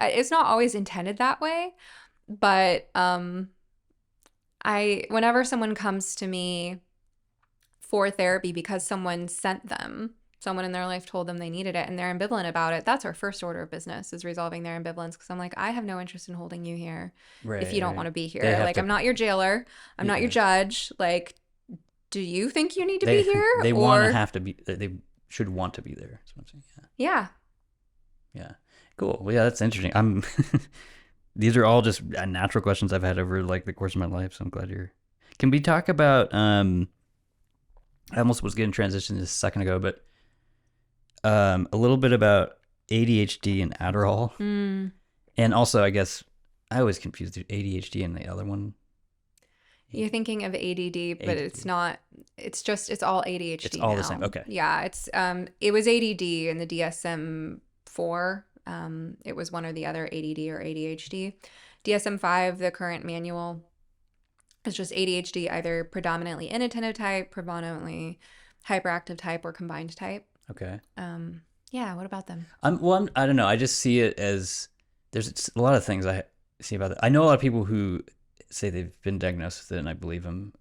Speaker 2: it's not always intended that way, but I whenever someone comes to me for therapy because someone in their life told them they needed it and they're ambivalent about it, that's our first order of business, is resolving their ambivalence. Because I'm like, I have no interest in holding you here if you
Speaker 1: Right.
Speaker 2: don't want
Speaker 1: Right.
Speaker 2: to be
Speaker 1: They
Speaker 2: here.
Speaker 1: have
Speaker 2: Like,
Speaker 1: to.
Speaker 2: I'm not your jailer, I'm not your
Speaker 1: Yeah.
Speaker 2: judge. Like, do you think you need to be
Speaker 1: They
Speaker 2: here?
Speaker 1: they want to
Speaker 2: Or
Speaker 1: have to be. They should want to be there. That's what I'm saying.
Speaker 2: yeah.
Speaker 1: Yeah. Yeah. Cool. Well, yeah, that's interesting. I'm. These are all just natural questions I've had over like the course of my life. So I'm glad you're. Can we talk about? I almost was getting transitioned just a second ago, but a little bit about ADHD and Adderall,
Speaker 2: Mm.
Speaker 1: and also I guess I always confused ADHD and the other one.
Speaker 2: You're thinking of ADD, but it's
Speaker 1: ADD.
Speaker 2: not. It's all
Speaker 1: It's
Speaker 2: ADHD
Speaker 1: all the same.
Speaker 2: now.
Speaker 1: Okay.
Speaker 2: Yeah, it was ADD in the DSM-4. It was one or the other, ADD or ADHD. DSM-5, the current manual, is just ADHD, either predominantly inattentive type, predominantly hyperactive type, or combined type.
Speaker 1: Okay.
Speaker 2: Yeah, what about them?
Speaker 1: I don't know. I just see it as there's a lot of things I see about it. I know a lot of people who say they've been diagnosed with it, and I believe them.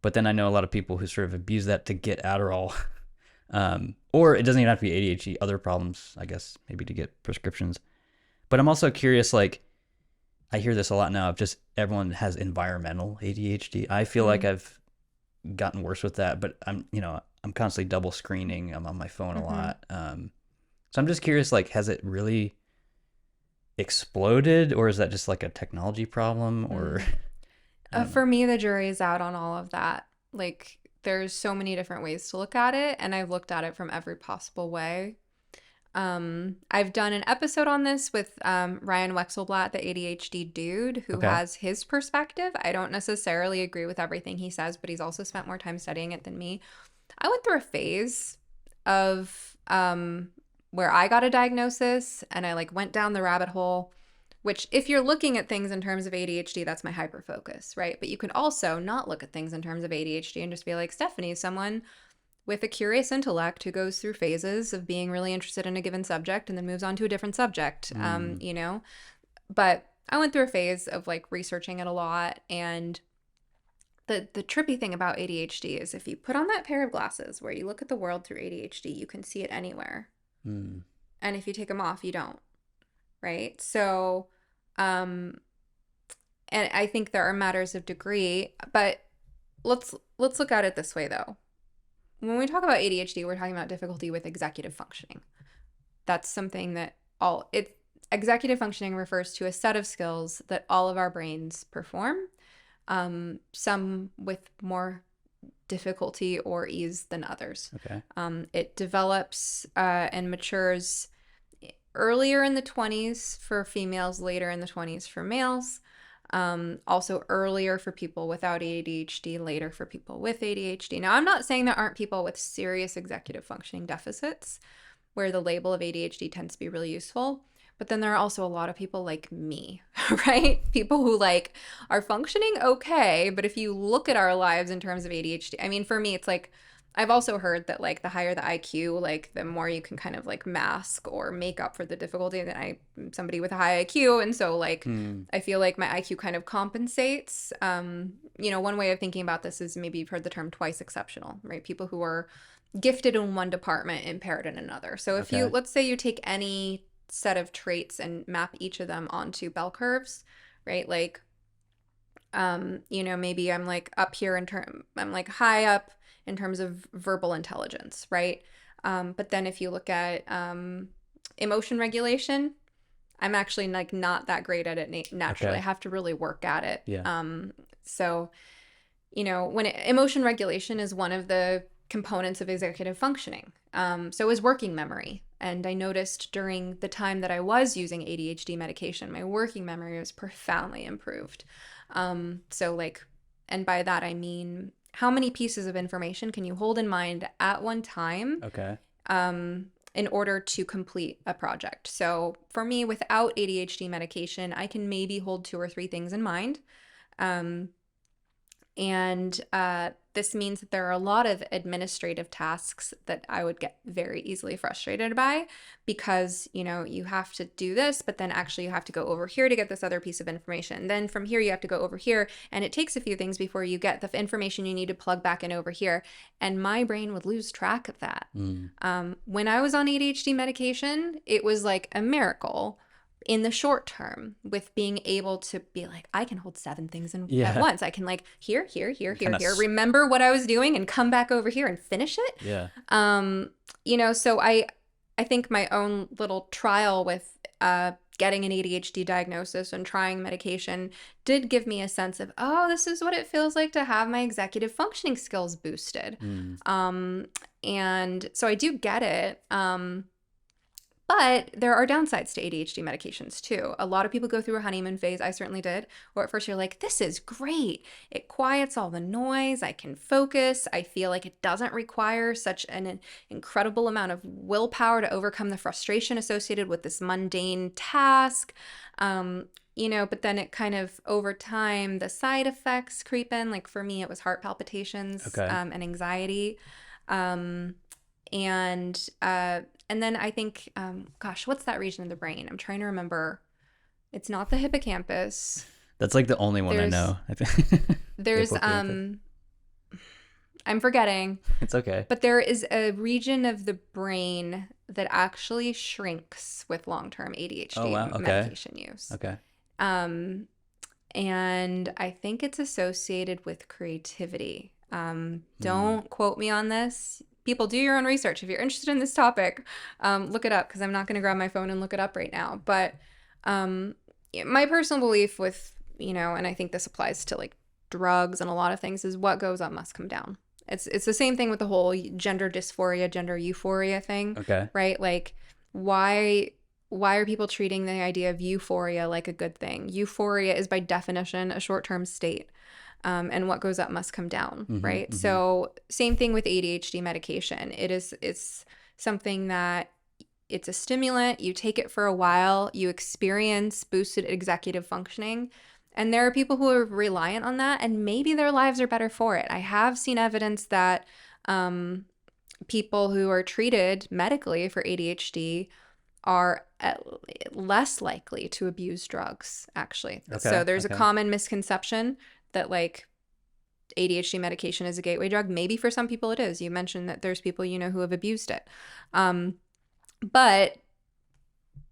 Speaker 1: But then I know a lot of people who sort of abuse that to get Adderall, or it doesn't even have to be ADHD. Other problems, I guess, maybe to get prescriptions. But I'm also curious, like I hear this a lot now of just everyone has environmental ADHD. I feel like I've gotten worse with that, but I'm constantly double screening. I'm on my phone a lot. So I'm just curious, like, has it really exploded, or is that just like a technology problem, or I don't know.
Speaker 2: For me, the jury is out on all of that. Like, there's so many different ways to look at it, and I've looked at it from every possible way. I've done an episode on this with Ryan Wexelblatt, the ADHD dude, who
Speaker 1: Okay.
Speaker 2: has his perspective. I don't necessarily agree with everything he says, but he's also spent more time studying it than me. I went through a phase of where I got a diagnosis, and I like went down the rabbit hole, which if you're looking at things in terms of ADHD, that's my hyper focus, right? But you can also not look at things in terms of ADHD and just be like, Stephanie, someone with a curious intellect who goes through phases of being really interested in a given subject and then moves on to a different subject, you know? But I went through a phase of like researching it a lot, and the trippy thing about ADHD is if you put on that pair of glasses where you look at the world through ADHD, you can see it anywhere. And if you take them off, you don't, right? So, and I think there are matters of degree, but let's look at it this way though. When we talk about ADHD, we're talking about difficulty with executive functioning. That's something that executive functioning refers to a set of skills that all of our brains perform, some with more difficulty or ease than others.
Speaker 1: Okay.
Speaker 2: It develops and matures earlier in the 20s for females, later in the 20s for males. Also earlier for people without ADHD, later for people with ADHD. Now, I'm not saying there aren't people with serious executive functioning deficits where the label of ADHD tends to be really useful. But then there are also a lot of people like me, right? People who like are functioning okay, but if you look at our lives in terms of ADHD, I mean, for me, it's like, I've also heard that like the higher the IQ, like the more you can kind of like mask or make up for the difficulty. That I'm somebody with a high IQ, and so like I feel like my IQ kind of compensates. You know, one way of thinking about this is maybe you've heard the term twice exceptional, right? People who are gifted in one department, impaired in another. So if you, let's say you take any set of traits and map each of them onto bell curves, right? Like, you know, maybe I'm like up here I'm like high up in terms of verbal intelligence, right? But then if you look at emotion regulation, I'm actually like not that great at it naturally. I have to really work at it.
Speaker 1: Yeah.
Speaker 2: So, you know, emotion regulation is one of the components of executive functioning. So is working memory. And I noticed during the time that I was using ADHD medication, my working memory was profoundly improved. So like, and by that I mean, how many pieces of information can you hold in mind at one time?
Speaker 1: Okay.
Speaker 2: In order to complete a project. So for me, without ADHD medication, I can maybe hold 2 or 3 things in mind. This means that there are a lot of administrative tasks that I would get very easily frustrated by because, you know, you have to do this, but then actually you have to go over here to get this other piece of information. Then from here, you have to go over here, and it takes a few things before you get the information you need to plug back in over here. And my brain would lose track of that. When I was on ADHD medication, it was like a miracle in the short term with being able to be like, I can hold 7 things at once. I can like here, remember what I was doing and come back over here and finish it.
Speaker 1: Yeah.
Speaker 2: You know, so I think my own little trial with getting an ADHD diagnosis and trying medication did give me a sense of, oh, this is what it feels like to have my executive functioning skills boosted. And so I do get it. But there are downsides to ADHD medications too. A lot of people go through a honeymoon phase. I certainly did. Where at first you're like, this is great. It quiets all the noise. I can focus. I feel like it doesn't require such an incredible amount of willpower to overcome the frustration associated with this mundane task. You know, but then it kind of over time, the side effects creep in. Like for me, it was heart palpitations and anxiety. And then I think, gosh, what's that region of the brain? I'm trying to remember. It's not the hippocampus.
Speaker 1: That's like the only one I know. I think.
Speaker 2: There's, I'm forgetting.
Speaker 1: It's okay.
Speaker 2: But there is a region of the brain that actually shrinks with long-term ADHD medication use.
Speaker 1: Okay.
Speaker 2: And I think it's associated with creativity. Don't quote me on this. People, do your own research. If you're interested in this topic, look it up, because I'm not going to grab my phone and look it up right now. But my personal belief with, you know, and I think this applies to like drugs and a lot of things, is what goes up must come down. It's the same thing with the whole gender dysphoria, gender euphoria thing. Okay. Right? Like, why are people treating the idea of euphoria like a good thing? Euphoria is by definition a short-term state. and what goes up must come down, right?
Speaker 1: Mm-hmm.
Speaker 2: So same thing with ADHD medication. It's something that it's a stimulant. You take it for a while, you experience boosted executive functioning. And there are people who are reliant on that, and maybe their lives are better for it. I have seen evidence that people who are treated medically for ADHD are less likely to abuse drugs, actually.
Speaker 1: Okay.
Speaker 2: So there's a
Speaker 1: Okay.
Speaker 2: common misconception that like ADHD medication is a gateway drug. Maybe for some people it is. You mentioned that there's people you know who have abused it. But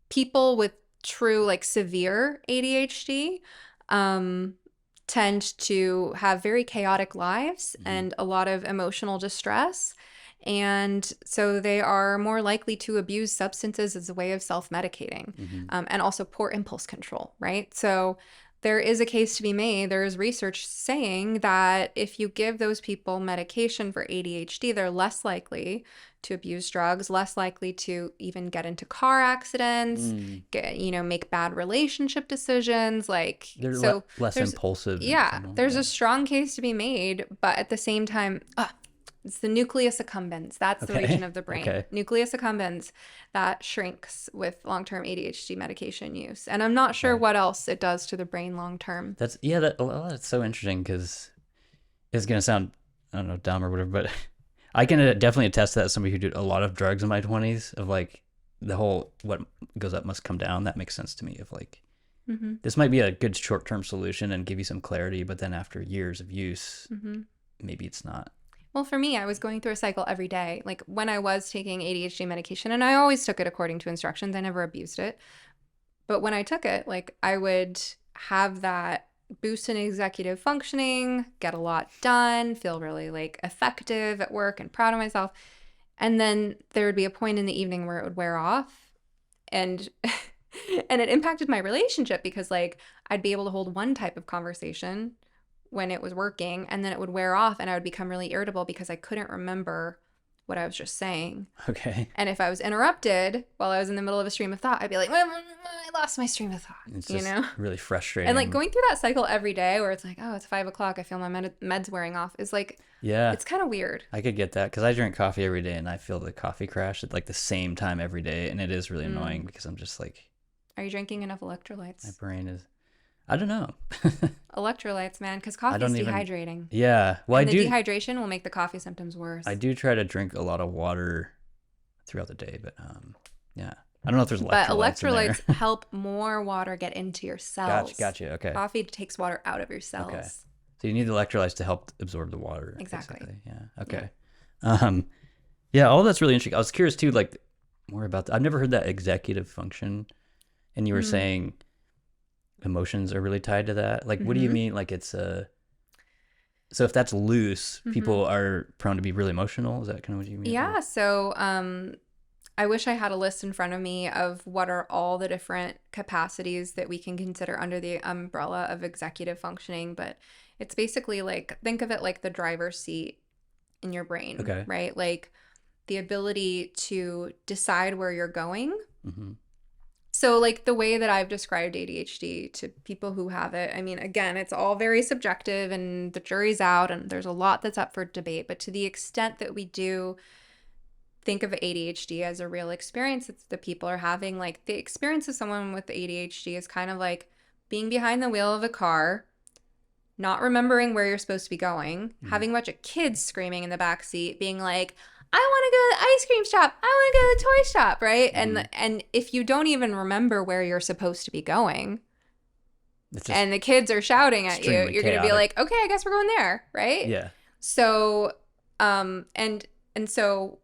Speaker 2: people with true like severe ADHD tend to have very chaotic lives and a lot of emotional distress. And so they are more likely to abuse substances as a way of self-medicating, and also poor impulse control, right? So there is a case to be made. There is research saying that if you give those people medication for ADHD, they're less likely to abuse drugs, less likely to even get into car accidents, make bad relationship decisions. Like,
Speaker 1: They're
Speaker 2: so
Speaker 1: less
Speaker 2: there's,
Speaker 1: impulsive.
Speaker 2: yeah, there's a strong case to be made, but at the same time, it's the nucleus accumbens. That's the region of the brain.
Speaker 1: Okay.
Speaker 2: Nucleus accumbens that shrinks with long-term ADHD medication use. And I'm not sure what else it does to the brain long-term.
Speaker 1: That's so interesting because it's going to sound, I don't know, dumb or whatever, but I can definitely attest to that as somebody who did a lot of drugs in my 20s of like the whole what goes up must come down. That makes sense to me of like, this might be a good short-term solution and give you some clarity, but then after years of use, maybe it's not.
Speaker 2: Well, for me, I was going through a cycle every day. Like when I was taking ADHD medication, and I always took it according to instructions, I never abused it. But when I took it, like I would have that boost in executive functioning, get a lot done, feel really like effective at work and proud of myself. And then there would be a point in the evening where it would wear off. And and it impacted my relationship because like I'd be able to hold one type of conversation when it was working, and then it would wear off and I would become really irritable because I couldn't remember what I was just saying.
Speaker 1: Okay.
Speaker 2: And if I was interrupted while I was in the middle of a stream of thought, I'd be like, I lost my stream of thought.
Speaker 1: It's just really frustrating.
Speaker 2: And like going through that cycle every day where it's like, oh, it's 5:00, I feel my meds wearing off, is like, it's kind of weird.
Speaker 1: I could get that because I drink coffee every day and I feel the coffee crash at like the same time every day, and it is really annoying because I'm just like,
Speaker 2: are you drinking enough electrolytes?
Speaker 1: My brain is, I don't know.
Speaker 2: Electrolytes, man, because coffee is dehydrating.
Speaker 1: Yeah. Well,
Speaker 2: and the dehydration will make the coffee symptoms worse.
Speaker 1: I do try to drink a lot of water throughout the day, but yeah. I don't know if there's electrolytes. But
Speaker 2: electrolytes help more water get into your cells.
Speaker 1: Gotcha. Okay.
Speaker 2: Coffee takes water out of your cells.
Speaker 1: Okay. So you need the electrolytes to help absorb the water.
Speaker 2: Exactly.
Speaker 1: Basically. Yeah. Okay. Yeah. Yeah. All that's really interesting. I was curious too, like more about I've never heard that executive function, and you were saying emotions are really tied to that. Like, what do you mean? Like, it's so if that's loose, people are prone to be really emotional. Is that kind of what you mean?
Speaker 2: Yeah. So, I wish I had a list in front of me of what are all the different capacities that we can consider under the umbrella of executive functioning, but it's basically like, think of it like the driver's seat in your brain, right? Like the ability to decide where you're going. So like the way that I've described ADHD to people who have it, I mean, again, it's all very subjective and the jury's out and there's a lot that's up for debate, but to the extent that we do think of ADHD as a real experience that the people are having, like the experience of someone with ADHD is kind of like being behind the wheel of a car, not remembering where you're supposed to be going, having a bunch of kids screaming in the back seat, being like, I want to go to the ice cream shop. I want to go to the toy shop, right? And if you don't even remember where you're supposed to be going, and the kids are shouting at you, you're going to be like, okay, I guess we're going there, right?
Speaker 1: Yeah.
Speaker 2: So, and so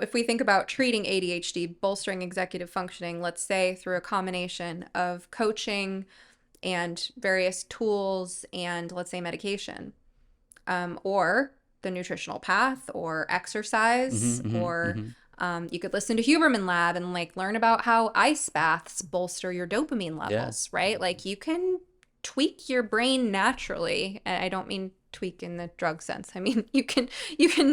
Speaker 2: if we think about treating ADHD, bolstering executive functioning, let's say through a combination of coaching and various tools and let's say medication, or the nutritional path or exercise, or you could listen to Huberman Lab and like learn about how ice baths bolster your dopamine levels, right? Like you can tweak your brain naturally. And I don't mean tweak in the drug sense. I mean, you can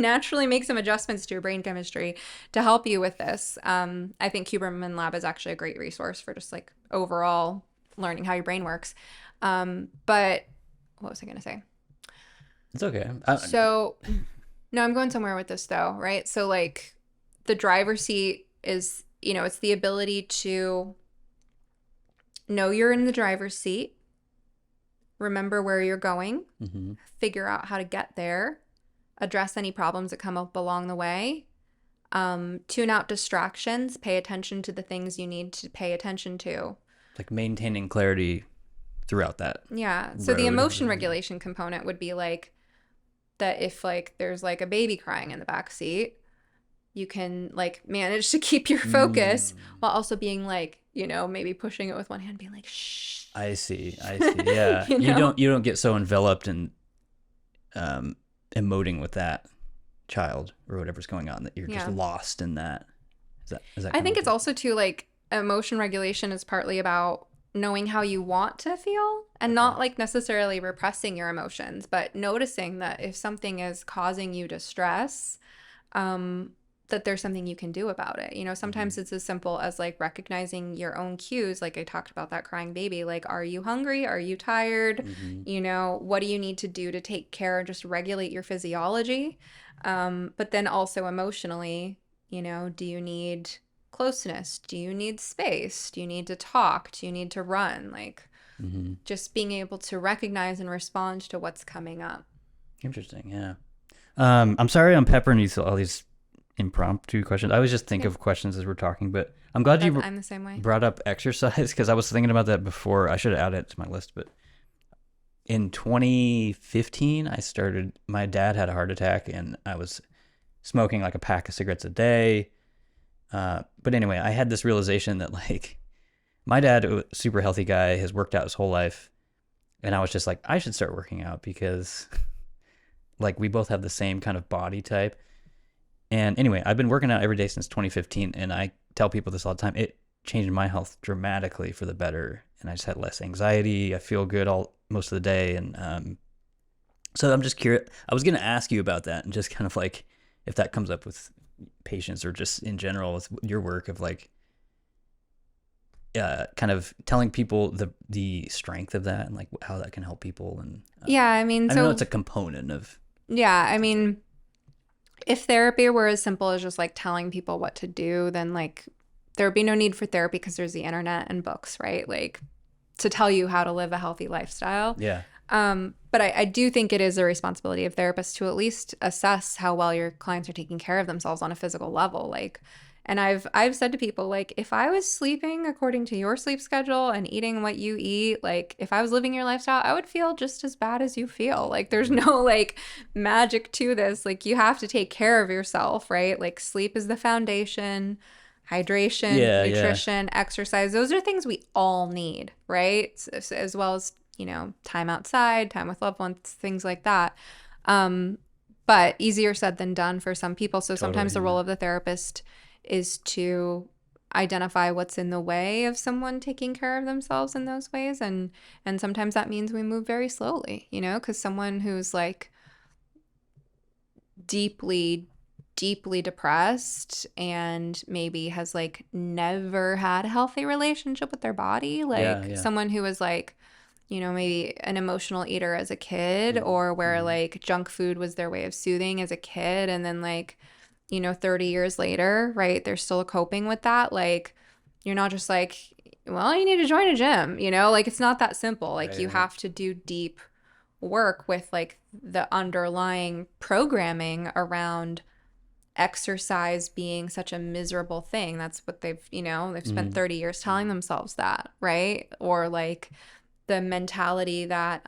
Speaker 2: naturally make some adjustments to your brain chemistry to help you with this. I think Huberman Lab is actually a great resource for just like overall learning how your brain works. But what was I going to say?
Speaker 1: It's okay.
Speaker 2: So, no, I'm going somewhere with this though, right? So, like, the driver's seat is, it's the ability to know you're in the driver's seat, remember where you're going, figure out how to get there, address any problems that come up along the way, tune out distractions, pay attention to the things you need to pay attention to.
Speaker 1: Like maintaining clarity throughout that.
Speaker 2: Yeah. So the emotion regulation component would be like that if like there's like a baby crying in the back seat, you can like manage to keep your focus while also being like, maybe pushing it with one hand, being like, shh.
Speaker 1: I see. Yeah. You don't get so enveloped in emoting with that child or whatever's going on that you're just lost in that. Is that
Speaker 2: I think it's also too like emotion regulation is partly about knowing how you want to feel and not like necessarily repressing your emotions, but noticing that if something is causing you distress, that there's something you can do about it. Sometimes it's as simple as like recognizing your own cues. Like I talked about that crying baby, like, are you hungry? Are you tired? What do you need to do to take care and just regulate your physiology? But then also emotionally, do you need closeness? Do you need space? Do you need to talk? Do you need to run? Like just being able to recognize and respond to what's coming up.
Speaker 1: Interesting. Yeah. I'm sorry I'm peppering you all these impromptu questions. I always just think of questions as we're talking, but I'm glad
Speaker 2: I'm the same way.
Speaker 1: Brought up exercise because I was thinking about that before. I should have added it to my list, but in 2015, my dad had a heart attack and I was smoking like a pack of cigarettes a day. But anyway, I had this realization that like my dad, a super healthy guy, has worked out his whole life. And I was just like, I should start working out because like we both have the same kind of body type. And anyway, I've been working out every day since 2015. And I tell people this all the time. It changed my health dramatically for the better. And I just had less anxiety. I feel good most of the day. And so I'm just curious. I was going to ask you about that and just kind of like if that comes up with patients or just in general with your work of like kind of telling people the strength of that and like how that can help people. And I know it's a component of.
Speaker 2: Yeah, I mean, if therapy were as simple as just like telling people what to do, then like there would be no need for therapy because there's the internet and books, right? Like to tell you how to live a healthy lifestyle.
Speaker 1: Yeah.
Speaker 2: But I do think it is a responsibility of therapists to at least assess how well your clients are taking care of themselves on a physical level. Like, and I've said to people, like, if I was sleeping according to your sleep schedule and eating what you eat, like if I was living your lifestyle, I would feel just as bad as you feel. Like there's no like magic to this. Like you have to take care of yourself, right? Like sleep is the foundation, hydration, nutrition, exercise. Those are things we all need, right? As well as, time outside, time with loved ones, things like that. But easier said than done for some people. So sometimes the role of the therapist is to identify what's in the way of someone taking care of themselves in those ways. And sometimes that means we move very slowly, because someone who's like deeply depressed and maybe has like never had a healthy relationship with their body, like someone who was like, maybe an emotional eater as a kid or where like junk food was their way of soothing as a kid. And then like, 30 years later, right, they're still coping with that. Like, you're not just like, well, you need to join a gym, like it's not that simple. Like you have to do deep work with like the underlying programming around exercise being such a miserable thing. That's what they've spent 30 years telling themselves that, right? Or like the mentality that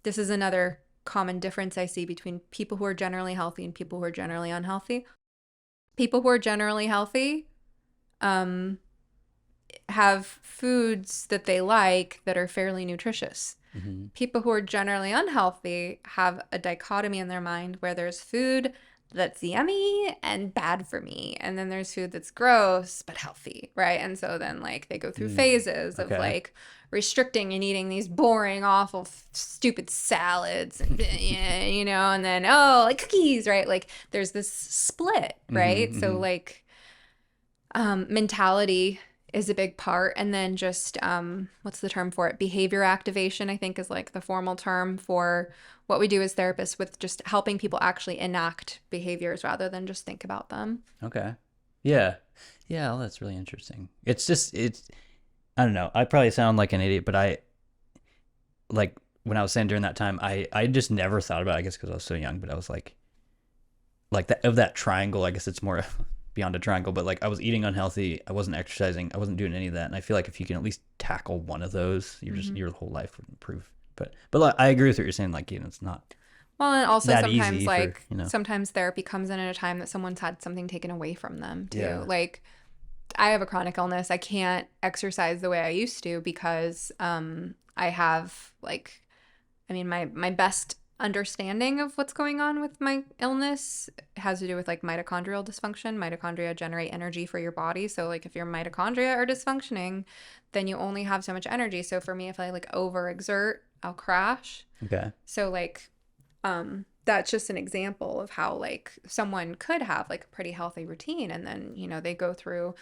Speaker 2: this is another common difference I see between people who are generally healthy and people who are generally unhealthy. People who are generally healthy have foods that they like that are fairly nutritious. People who are generally unhealthy have a dichotomy in their mind where there's food that's yummy and bad for me, and then there's food that's gross but healthy, right? And so then like they go through phases of like restricting and eating these boring, awful, stupid salads and and then like cookies, right? Like there's this split, right? So like mentality is a big part. And then just, what's the term for it? Behavior activation, I think, is like the formal term for what we do as therapists with just helping people actually enact behaviors rather than just think about them.
Speaker 1: Okay. Yeah. Yeah, well, that's really interesting. I don't know. I probably sound like an idiot, but like when I was saying during that time, I just never thought about it, I guess because I was so young, but I was like that of that triangle, I guess it's more beyond a triangle, but like I was eating unhealthy, I wasn't exercising, I wasn't doing any of that. And I feel like if you can at least tackle one of those, your whole life would improve. But like, I agree with what you're saying, like, it's not
Speaker 2: well, and also
Speaker 1: that
Speaker 2: sometimes
Speaker 1: easy
Speaker 2: like
Speaker 1: for,
Speaker 2: sometimes therapy comes in at a time that someone's had something taken away from them too.
Speaker 1: Yeah.
Speaker 2: Like I have a chronic illness. I can't exercise the way I used to because I have like, I mean, my best understanding of what's going on with my illness has to do with like mitochondrial dysfunction. Mitochondria generate energy for your body. So like if your mitochondria are dysfunctioning, then you only have so much energy. So for me, if I like overexert, I'll crash.
Speaker 1: Okay.
Speaker 2: So like that's just an example of how like someone could have like a pretty healthy routine and then, they go through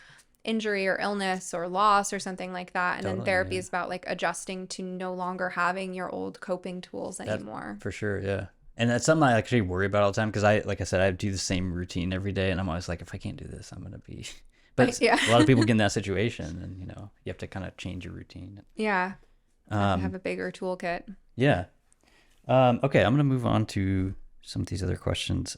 Speaker 2: injury or illness or loss or something like that. And then therapy is about like adjusting to no longer having your old coping tools anymore.
Speaker 1: For sure. Yeah. And that's something I actually worry about all the time because like I said, I do the same routine every day and I'm always like, if I can't do this, I'm going to be, but
Speaker 2: yeah.
Speaker 1: A lot of people get in that situation and, you have to kind of change your routine.
Speaker 2: Yeah. Have a bigger toolkit.
Speaker 1: Yeah. Okay. I'm going to move on to some of these other questions.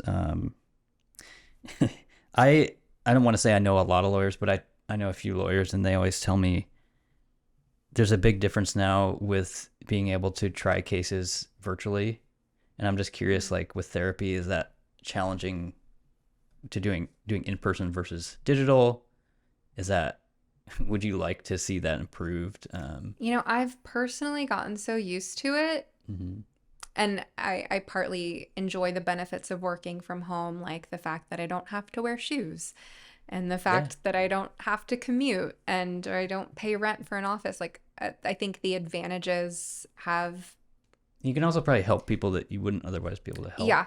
Speaker 1: I don't want to say I know a lot of lawyers, but I know a few lawyers and they always tell me there's a big difference now with being able to try cases virtually. And I'm just curious, like with therapy, is that challenging to doing in person versus digital? Would you like to see that improved?
Speaker 2: I've personally gotten so used to it.
Speaker 1: Mm-hmm.
Speaker 2: And I partly enjoy the benefits of working from home, like the fact that I don't have to wear shoes and the fact that I don't have to commute and or I don't pay rent for an office. Like, I think the advantages have...
Speaker 1: You can also probably help people that you wouldn't otherwise be able to help.
Speaker 2: Yeah,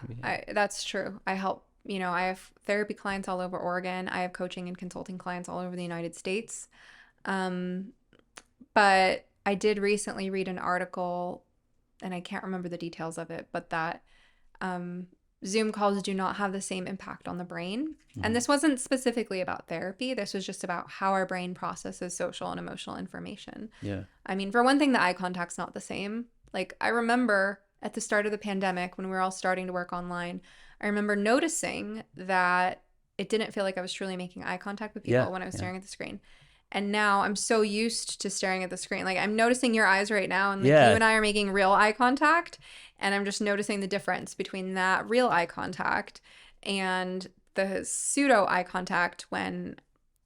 Speaker 2: that's true. I help, I have therapy clients all over Oregon. I have coaching and consulting clients all over the United States. But I did recently read an article, and I can't remember the details of it, but that Zoom calls do not have the same impact on the brain. Mm-hmm. And this wasn't specifically about therapy. This was just about how our brain processes social and emotional information.
Speaker 1: Yeah.
Speaker 2: I mean, for one thing, the eye contact's not the same. Like, I remember at the start of the pandemic when we were all starting to work online, I remember noticing that it didn't feel like I was truly making eye contact with people when I was staring at the screen. And now I'm so used to staring at the screen. Like, I'm noticing your eyes right now, and like, you and I are making real eye contact. And I'm just noticing the difference between that real eye contact and the pseudo eye contact when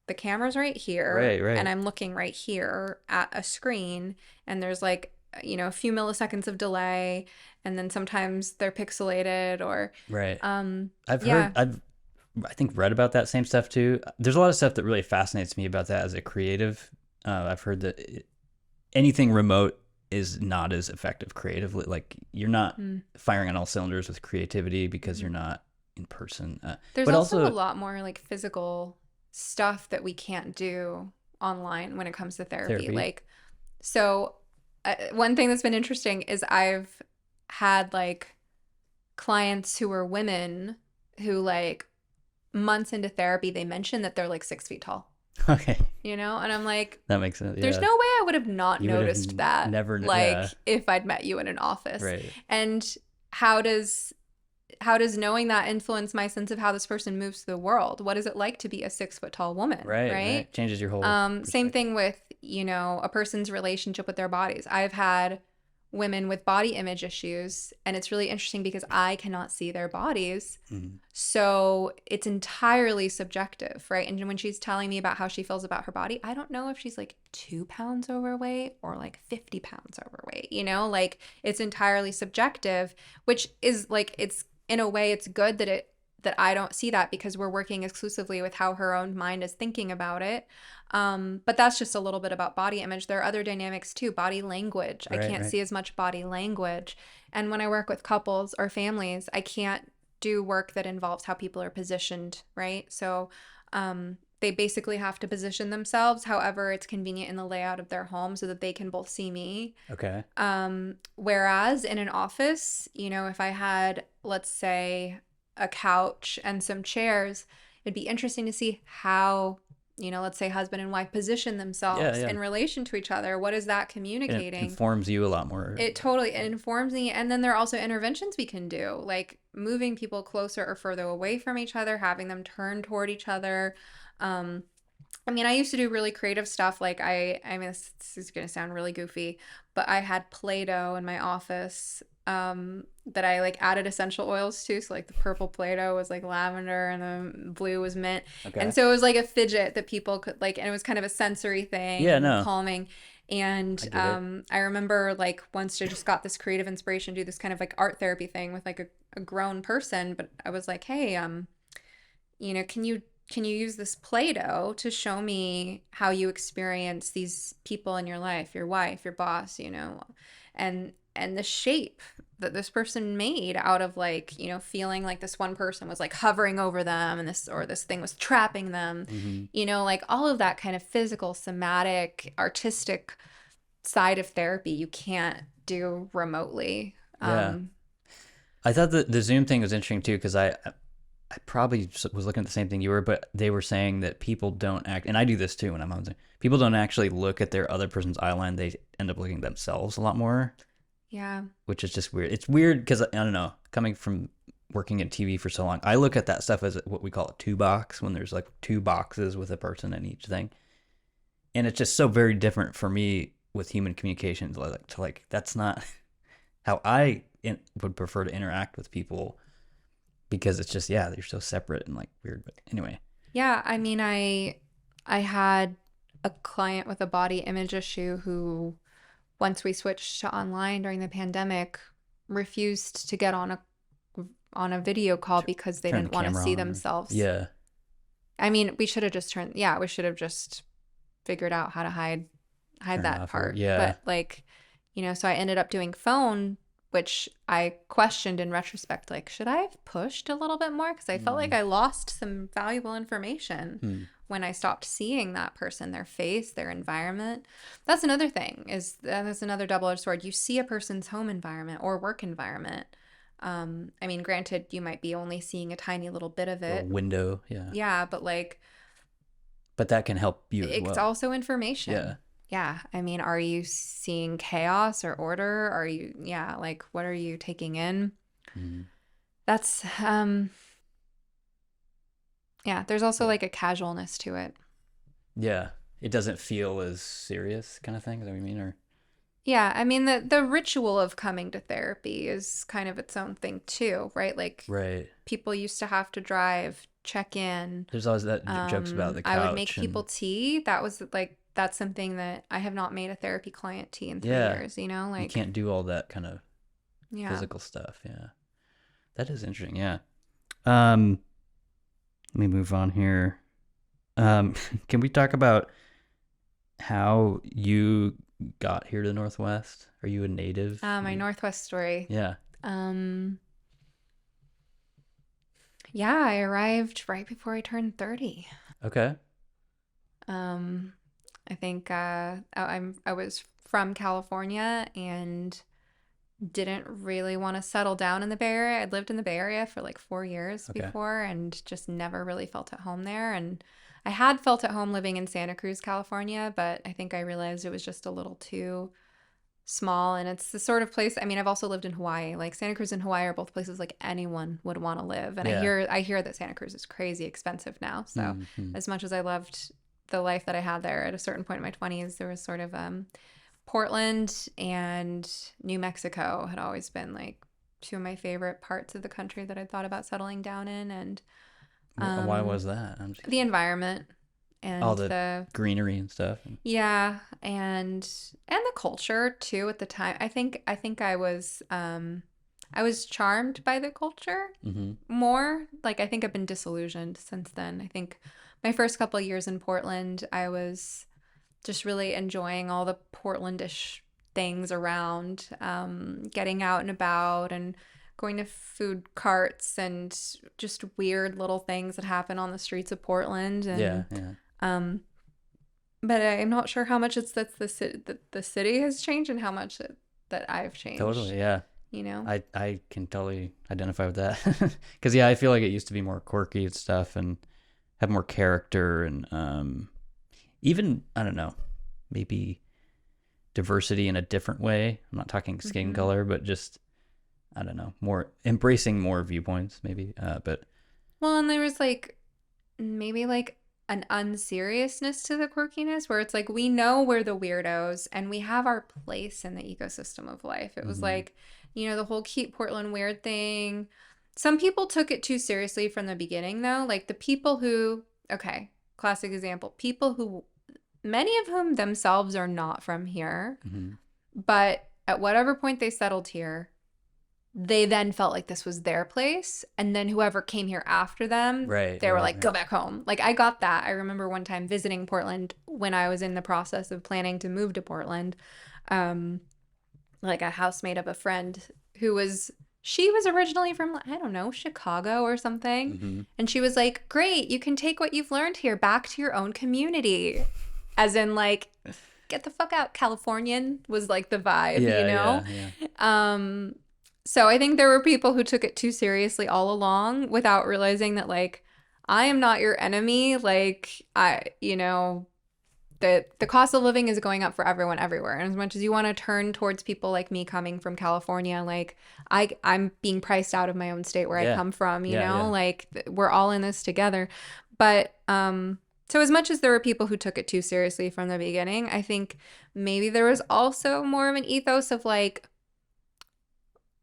Speaker 2: the camera's right here.
Speaker 1: Right.
Speaker 2: And I'm looking right here at a screen. And there's like, a few milliseconds of delay. And then sometimes they're pixelated or...
Speaker 1: Right. I think read about that same stuff too. There's a lot of stuff that really fascinates me about that as a creative. I've heard that anything remote is not as effective creatively. Like you're not firing on all cylinders with creativity because you're not in person.
Speaker 2: There's also a lot more like physical stuff that we can't do online when it comes to therapy. Like, so one thing that's been interesting is I've had like clients who are women who like months into therapy, they mention that they're like 6 feet tall.
Speaker 1: Okay.
Speaker 2: And I'm like,
Speaker 1: that makes sense.
Speaker 2: There's no way I would have not noticed that.
Speaker 1: Never,
Speaker 2: if I'd met you in an office.
Speaker 1: Right.
Speaker 2: And how does knowing that influence my sense of how this person moves through the world? What is it like to be a 6 foot tall woman? Right.
Speaker 1: Changes your whole
Speaker 2: same thing with, a person's relationship with their bodies. I've had women with body image issues, and it's really interesting because I cannot see their bodies. Mm-hmm. So it's entirely subjective, right? And when she's telling me about how she feels about her body, I don't know if she's like 2 pounds overweight or like 50 pounds overweight, like it's entirely subjective, which is like, it's in a way it's good that I don't see that because we're working exclusively with how her own mind is thinking about it. But that's just a little bit about body image. There are other dynamics too. Body language. I can't see as much body language. And when I work with couples or families, I can't do work that involves how people are positioned, right? So they basically have to position themselves however it's convenient in the layout of their home so that they can both see me.
Speaker 1: Okay.
Speaker 2: Whereas in an office, you know, if I had, let's say, a couch and some chairs, it'd be interesting to see how, you know, let's say husband and wife position
Speaker 1: Yeah,
Speaker 2: themselves
Speaker 1: yeah.
Speaker 2: in relation to each other. What is that
Speaker 1: It
Speaker 2: communicating?
Speaker 1: informs you a lot more.
Speaker 2: It totally informs me. And then there are also interventions we can do, like moving people closer or further away from each other, having them turn toward each other. Um, I mean, I used to do really creative stuff. Like I mean, this is going to sound really goofy, but I had Play-Doh in my office that I like added essential oils to. So like the purple Play-Doh was like lavender and the blue was mint. And
Speaker 1: Okay.
Speaker 2: so it was like a fidget that people could like, and it was kind of a sensory thing
Speaker 1: Yeah,
Speaker 2: and
Speaker 1: no,
Speaker 2: calming. And
Speaker 1: I get it.
Speaker 2: I remember like once I just got this creative inspiration to do this kind of like art therapy thing with like a grown person. But I was like, hey, you know, can you use this Play-Doh to show me how you experience these people in your life, your wife, your boss, you know, and the shape that this person made out of like, you know, feeling like this one person was like hovering over them and this thing was trapping them,
Speaker 1: Hmm.
Speaker 2: you know, like all of that kind of physical, somatic, artistic side of therapy you can't do remotely.
Speaker 1: Yeah. I thought the Zoom thing was interesting too because I probably was looking at the same thing you were, but they were saying that people don't act, and I do this too when I'm on Zoom. People don't actually look at their other person's eye line; they end up looking at themselves a lot more,
Speaker 2: Yeah.
Speaker 1: which is just weird. It's weird because I don't know, coming from working in TV for so long, I look at that stuff as what we call a two box when there's like two boxes with a person in each thing, and it's just so very different for me with human communications. Like that's not how would prefer to interact with people because it's just they're so separate and like weird. But anyway,
Speaker 2: Yeah, I mean, I had a client with a body image issue who, once we switched to online during the pandemic, refused to get on a video call because they
Speaker 1: turn the
Speaker 2: didn't want to
Speaker 1: camera
Speaker 2: see
Speaker 1: on.
Speaker 2: themselves.
Speaker 1: Yeah,
Speaker 2: I mean, we should have just figured out how to hide
Speaker 1: turn
Speaker 2: that
Speaker 1: off or
Speaker 2: part. But like, you know, so I ended up doing phone, which I questioned in retrospect, like, should I have pushed a little bit more? Because I felt like I lost some valuable information when I stopped seeing that person, their face, their environment. That's another thing, that's another double-edged sword. You see a person's home environment or work environment. I mean, granted, you might be only seeing a tiny little bit of
Speaker 1: little
Speaker 2: it.
Speaker 1: window. Yeah,
Speaker 2: Yeah, but like,
Speaker 1: but that can help you as
Speaker 2: it's
Speaker 1: well.
Speaker 2: also information.
Speaker 1: Yeah.
Speaker 2: Yeah. I mean, are you seeing chaos or order? Like, what are you taking in?
Speaker 1: Mm-hmm.
Speaker 2: That's, there's also like a casualness to it.
Speaker 1: Yeah, it doesn't feel as serious, kind of thing. Is that what you mean? Or
Speaker 2: Yeah. I mean, the ritual of coming to therapy is kind of its own thing too, right? Like,
Speaker 1: right.
Speaker 2: people used to have to drive, check in.
Speaker 1: There's always that jokes about the couch.
Speaker 2: I would make people tea. That's something that I have not made a therapy client tea in 3 years, you know?
Speaker 1: You
Speaker 2: Like,
Speaker 1: can't do all that kind of
Speaker 2: yeah.
Speaker 1: physical stuff. Yeah, that is interesting. Yeah. Let me move on here. Can we talk about how you got here to the Northwest? Are you a native?
Speaker 2: My Northwest story.
Speaker 1: Yeah.
Speaker 2: Yeah, I arrived right before I turned 30.
Speaker 1: Okay.
Speaker 2: I think I was from California and didn't really want to settle down in the Bay Area. I'd lived in the Bay Area for like 4 years before and just never really felt at home there. And I had felt at home living in Santa Cruz, California, but I think I realized it was just a little too small. And it's the sort of place, I mean, I've also lived in Hawaii. Like Santa Cruz and Hawaii are both places like anyone would want to live. And I hear that Santa Cruz is crazy expensive now. So as much as I loved the life that I had there, at a certain point in my 20s, there was sort of Portland and New Mexico had always been like two of my favorite parts of the country that I'd thought about settling down in. And
Speaker 1: why was that?
Speaker 2: The environment and
Speaker 1: all the greenery and stuff.
Speaker 2: Yeah, and the culture too at the time. I think I was charmed by the culture more. Like I think I've been disillusioned since then. I think my first couple of years in Portland, I was just really enjoying all the Portlandish things around, getting out and about and going to food carts and just weird little things that happen on the streets of Portland. And
Speaker 1: Yeah.
Speaker 2: but I'm not sure how much it's that the city has changed and how much that I've changed.
Speaker 1: Totally. Yeah.
Speaker 2: You know?
Speaker 1: I can totally identify with that. Because, yeah, I feel like it used to be more quirky and stuff and have more character and even, I don't know, maybe diversity in a different way. I'm not talking skin color, but just, I don't know, more embracing more viewpoints maybe. But
Speaker 2: well, and there was like maybe like an unseriousness to the quirkiness where it's like we know we're the weirdos and we have our place in the ecosystem of life. It was like, you know, the whole keep Portland weird thing. Some people took it too seriously from the beginning though. Like the people who, okay, classic example, people who, many of whom themselves are not from here, but at whatever point they settled here, they then felt like this was their place. And then whoever came here after them, they were like, go back home. Like I got that. I remember one time visiting Portland when I was in the process of planning to move to Portland. Like a housemate of a friend she was originally from, I don't know, Chicago or something. And she was like, great, you can take what you've learned here back to your own community. As in like, get the fuck out, Californian was like the vibe, you know? Yeah. So I think there were people who took it too seriously all along without realizing that like, I am not your enemy. Like you know, the cost of living is going up for everyone everywhere. And as much as you want to turn towards people like me coming from California, like I'm being priced out of my own state where I come from, you know, like we're all in this together. But, so as much as there were people who took it too seriously from the beginning, I think maybe there was also more of an ethos of like,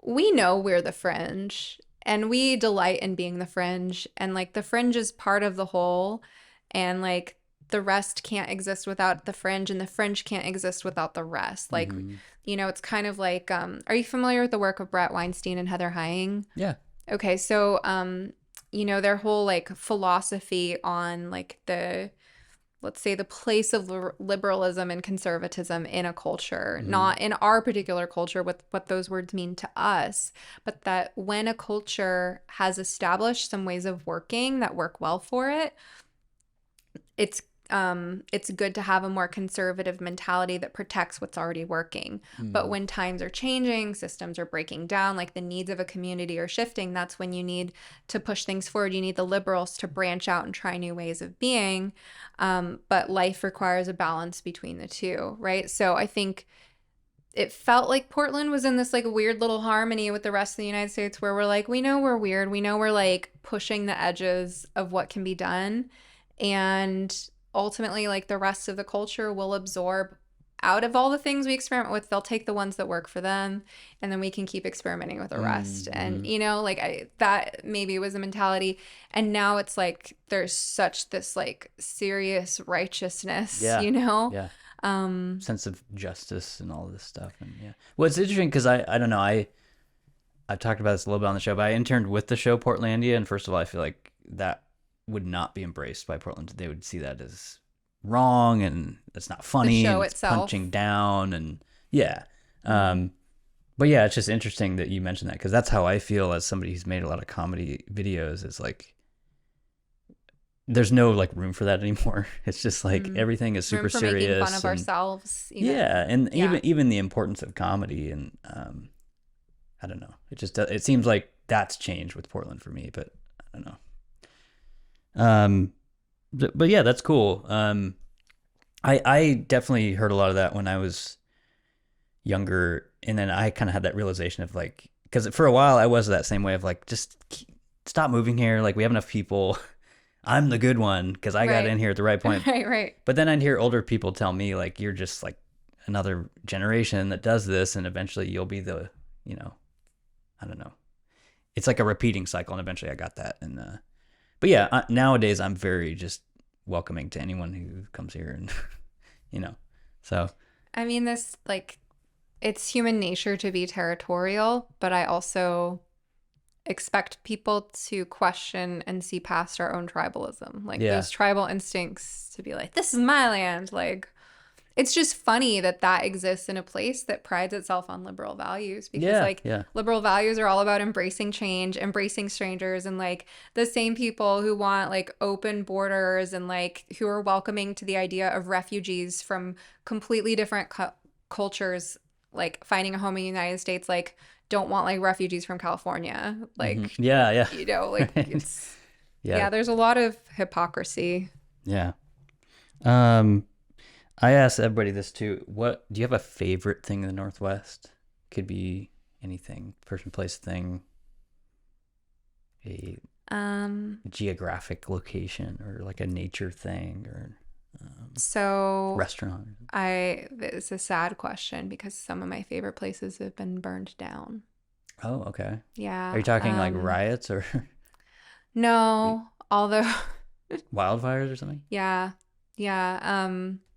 Speaker 2: we know we're the fringe and we delight in being the fringe, and like the fringe is part of the whole, and like the rest can't exist without the fringe and the fringe can't exist without the rest. Like, you know, it's kind of like, are you familiar with the work of Brett Weinstein and Heather Heying?
Speaker 1: Yeah.
Speaker 2: Okay. So, you know, their whole like philosophy on like let's say the place of liberalism and conservatism in a culture, not in our particular culture, what those words mean to us, but that when a culture has established some ways of working that work well for it, it's good to have a more conservative mentality that protects what's already working. But when times are changing, systems are breaking down, like the needs of a community are shifting, that's when you need to push things forward. You need the liberals to branch out and try new ways of being. But life requires a balance between the two, right? So I think it felt like Portland was in this like weird little harmony with the rest of the United States where we're like, we know we're weird. We know we're like pushing the edges of what can be done. And ultimately, like the rest of the culture will absorb out of all the things we experiment with. They'll take the ones that work for them, and then we can keep experimenting with the rest. And you know, like that maybe was a mentality. And now it's like there's such this like serious righteousness, you know?
Speaker 1: Yeah. Sense of justice and all this stuff. And well, it's interesting because I don't know, I've talked about this a little bit on the show, but I interned with the show Portlandia, and first of all, I feel like that would not be embraced by Portland. They would see that as wrong and that's not funny.
Speaker 2: The show
Speaker 1: and
Speaker 2: itself.
Speaker 1: Punching down and but yeah, it's just interesting that you mentioned that because that's how I feel as somebody who's made a lot of comedy videos. Is like there's no like room for that anymore. It's just like everything is super
Speaker 2: room for
Speaker 1: serious.
Speaker 2: Making fun of ourselves. Even.
Speaker 1: Yeah, and even the importance of comedy and I don't know. It seems like that's changed with Portland for me, but I don't know. But yeah, that's cool. I definitely heard a lot of that when I was younger, and then I kind of had that realization of like, because for a while I was that same way of like, just stop moving here. Like we have enough people. I'm the good one because I got in here at the right point.
Speaker 2: Right.
Speaker 1: But then I'd hear older people tell me like, you're just like another generation that does this, and eventually you'll be the, you know, I don't know. It's like a repeating cycle, and eventually I got that, and but yeah, nowadays I'm very just welcoming to anyone who comes here, and you know, so.
Speaker 2: I mean, this like, it's human nature to be territorial, but I also expect people to question and see past our own tribalism, like those tribal instincts to be like, this is my land. Like, it's just funny that that exists in a place that prides itself on liberal values, because like liberal values are all about embracing change, embracing strangers, and like the same people who want like open borders and like who are welcoming to the idea of refugees from completely different cultures like finding a home in the United States, like don't want like refugees from California. Like, you know, like it's, there's a lot of hypocrisy.
Speaker 1: Yeah. I asked everybody this too. What do you have a favorite thing in the Northwest? Could be anything, person, place, thing, a geographic location, or like a nature thing, or
Speaker 2: so
Speaker 1: restaurant.
Speaker 2: It's a sad question because some of my favorite places have been burned down.
Speaker 1: Oh, okay.
Speaker 2: Yeah.
Speaker 1: Are you talking like riots or?
Speaker 2: No, although
Speaker 1: wildfires or something?
Speaker 2: Yeah.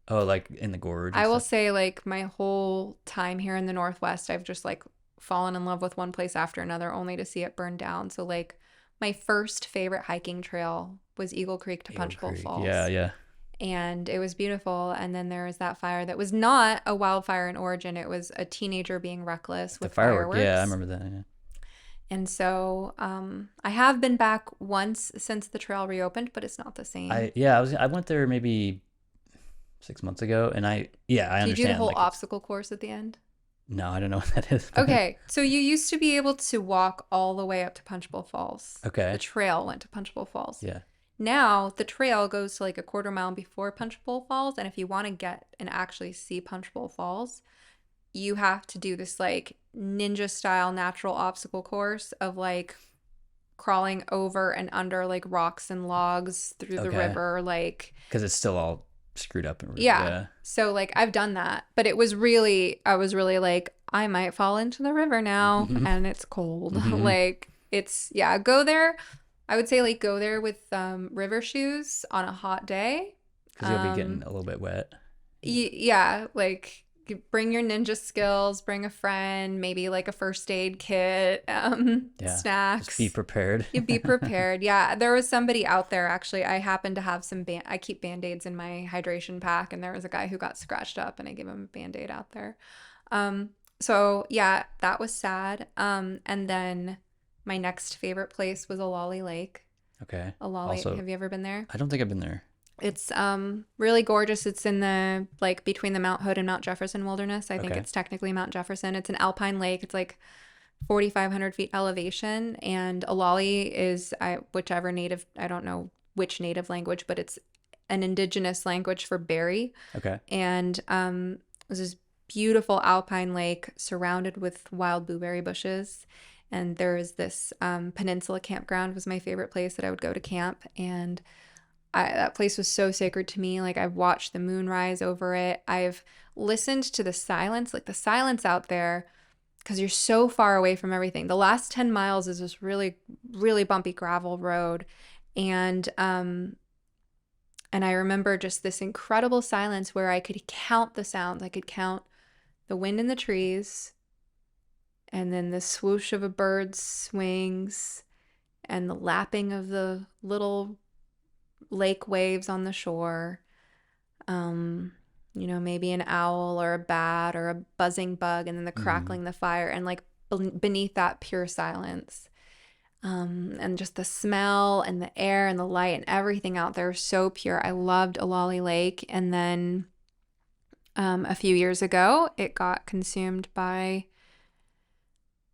Speaker 1: Oh, like in the gorge.
Speaker 2: I will say, like, my whole time here in the Northwest, I've just like fallen in love with one place after another only to see it burn down. So like my first favorite hiking trail was Eagle Creek to Punchbowl Falls.
Speaker 1: Yeah.
Speaker 2: And it was beautiful. And then there was that fire that was not a wildfire in origin. It was a teenager being reckless with fireworks.
Speaker 1: Yeah, I remember that. Yeah.
Speaker 2: And so I have been back once since the trail reopened, but it's not the same.
Speaker 1: I went there maybe 6 months ago, and I understand.
Speaker 2: Did you do the whole obstacle course at the end?
Speaker 1: No, I don't know what that is.
Speaker 2: Okay, so you used to be able to walk all the way up to Punchbowl Falls.
Speaker 1: Okay.
Speaker 2: The trail went to Punchbowl Falls.
Speaker 1: Yeah.
Speaker 2: Now the trail goes to like a quarter mile before Punchbowl Falls, and if you want to get and actually see Punchbowl Falls, you have to do this like ninja style natural obstacle course of like crawling over and under like rocks and logs through the river, like
Speaker 1: because it's still all screwed up and
Speaker 2: so like I've done that, but I was really like, I might fall into the river now. And it's cold. Like it's go there. I would say like go there with river shoes on a hot day
Speaker 1: because you'll be getting a little bit wet.
Speaker 2: Like bring your ninja skills, bring a friend, maybe like a first aid kit, snacks.
Speaker 1: Just be prepared.
Speaker 2: You be prepared. Yeah. There was somebody out there, actually. I happened to have some I keep Band-Aids in my hydration pack, and there was a guy who got scratched up, and I gave him a Band-Aid out there. So yeah, that was sad. And then my next favorite place was Olali Lake.
Speaker 1: Okay.
Speaker 2: Olali, have you ever been there?
Speaker 1: I don't think I've been there.
Speaker 2: It's really gorgeous. It's in the like between the Mount Hood and Mount Jefferson wilderness. I think it's technically Mount Jefferson. It's an alpine lake. It's like 4,500 feet elevation, and Olali is whichever native, I don't know which native language, but it's an indigenous language for berry.
Speaker 1: Okay.
Speaker 2: And it was this beautiful alpine lake surrounded with wild blueberry bushes. And there's this peninsula campground was my favorite place that I would go to camp, and that place was so sacred to me. Like I've watched the moon rise over it. I've listened to the silence, like the silence out there, because you're so far away from everything. The last 10 miles is this really, really bumpy gravel road. And I remember just this incredible silence where I could count the sounds. I could count the wind in the trees, and then the swoosh of a bird's wings, and the lapping of the little lake waves on the shore, maybe an owl or a bat or a buzzing bug, and then the crackling the fire, and like beneath that pure silence, and just the smell and the air and the light and everything out there was so pure. I loved Olali Lake. And then a few years ago it got consumed by,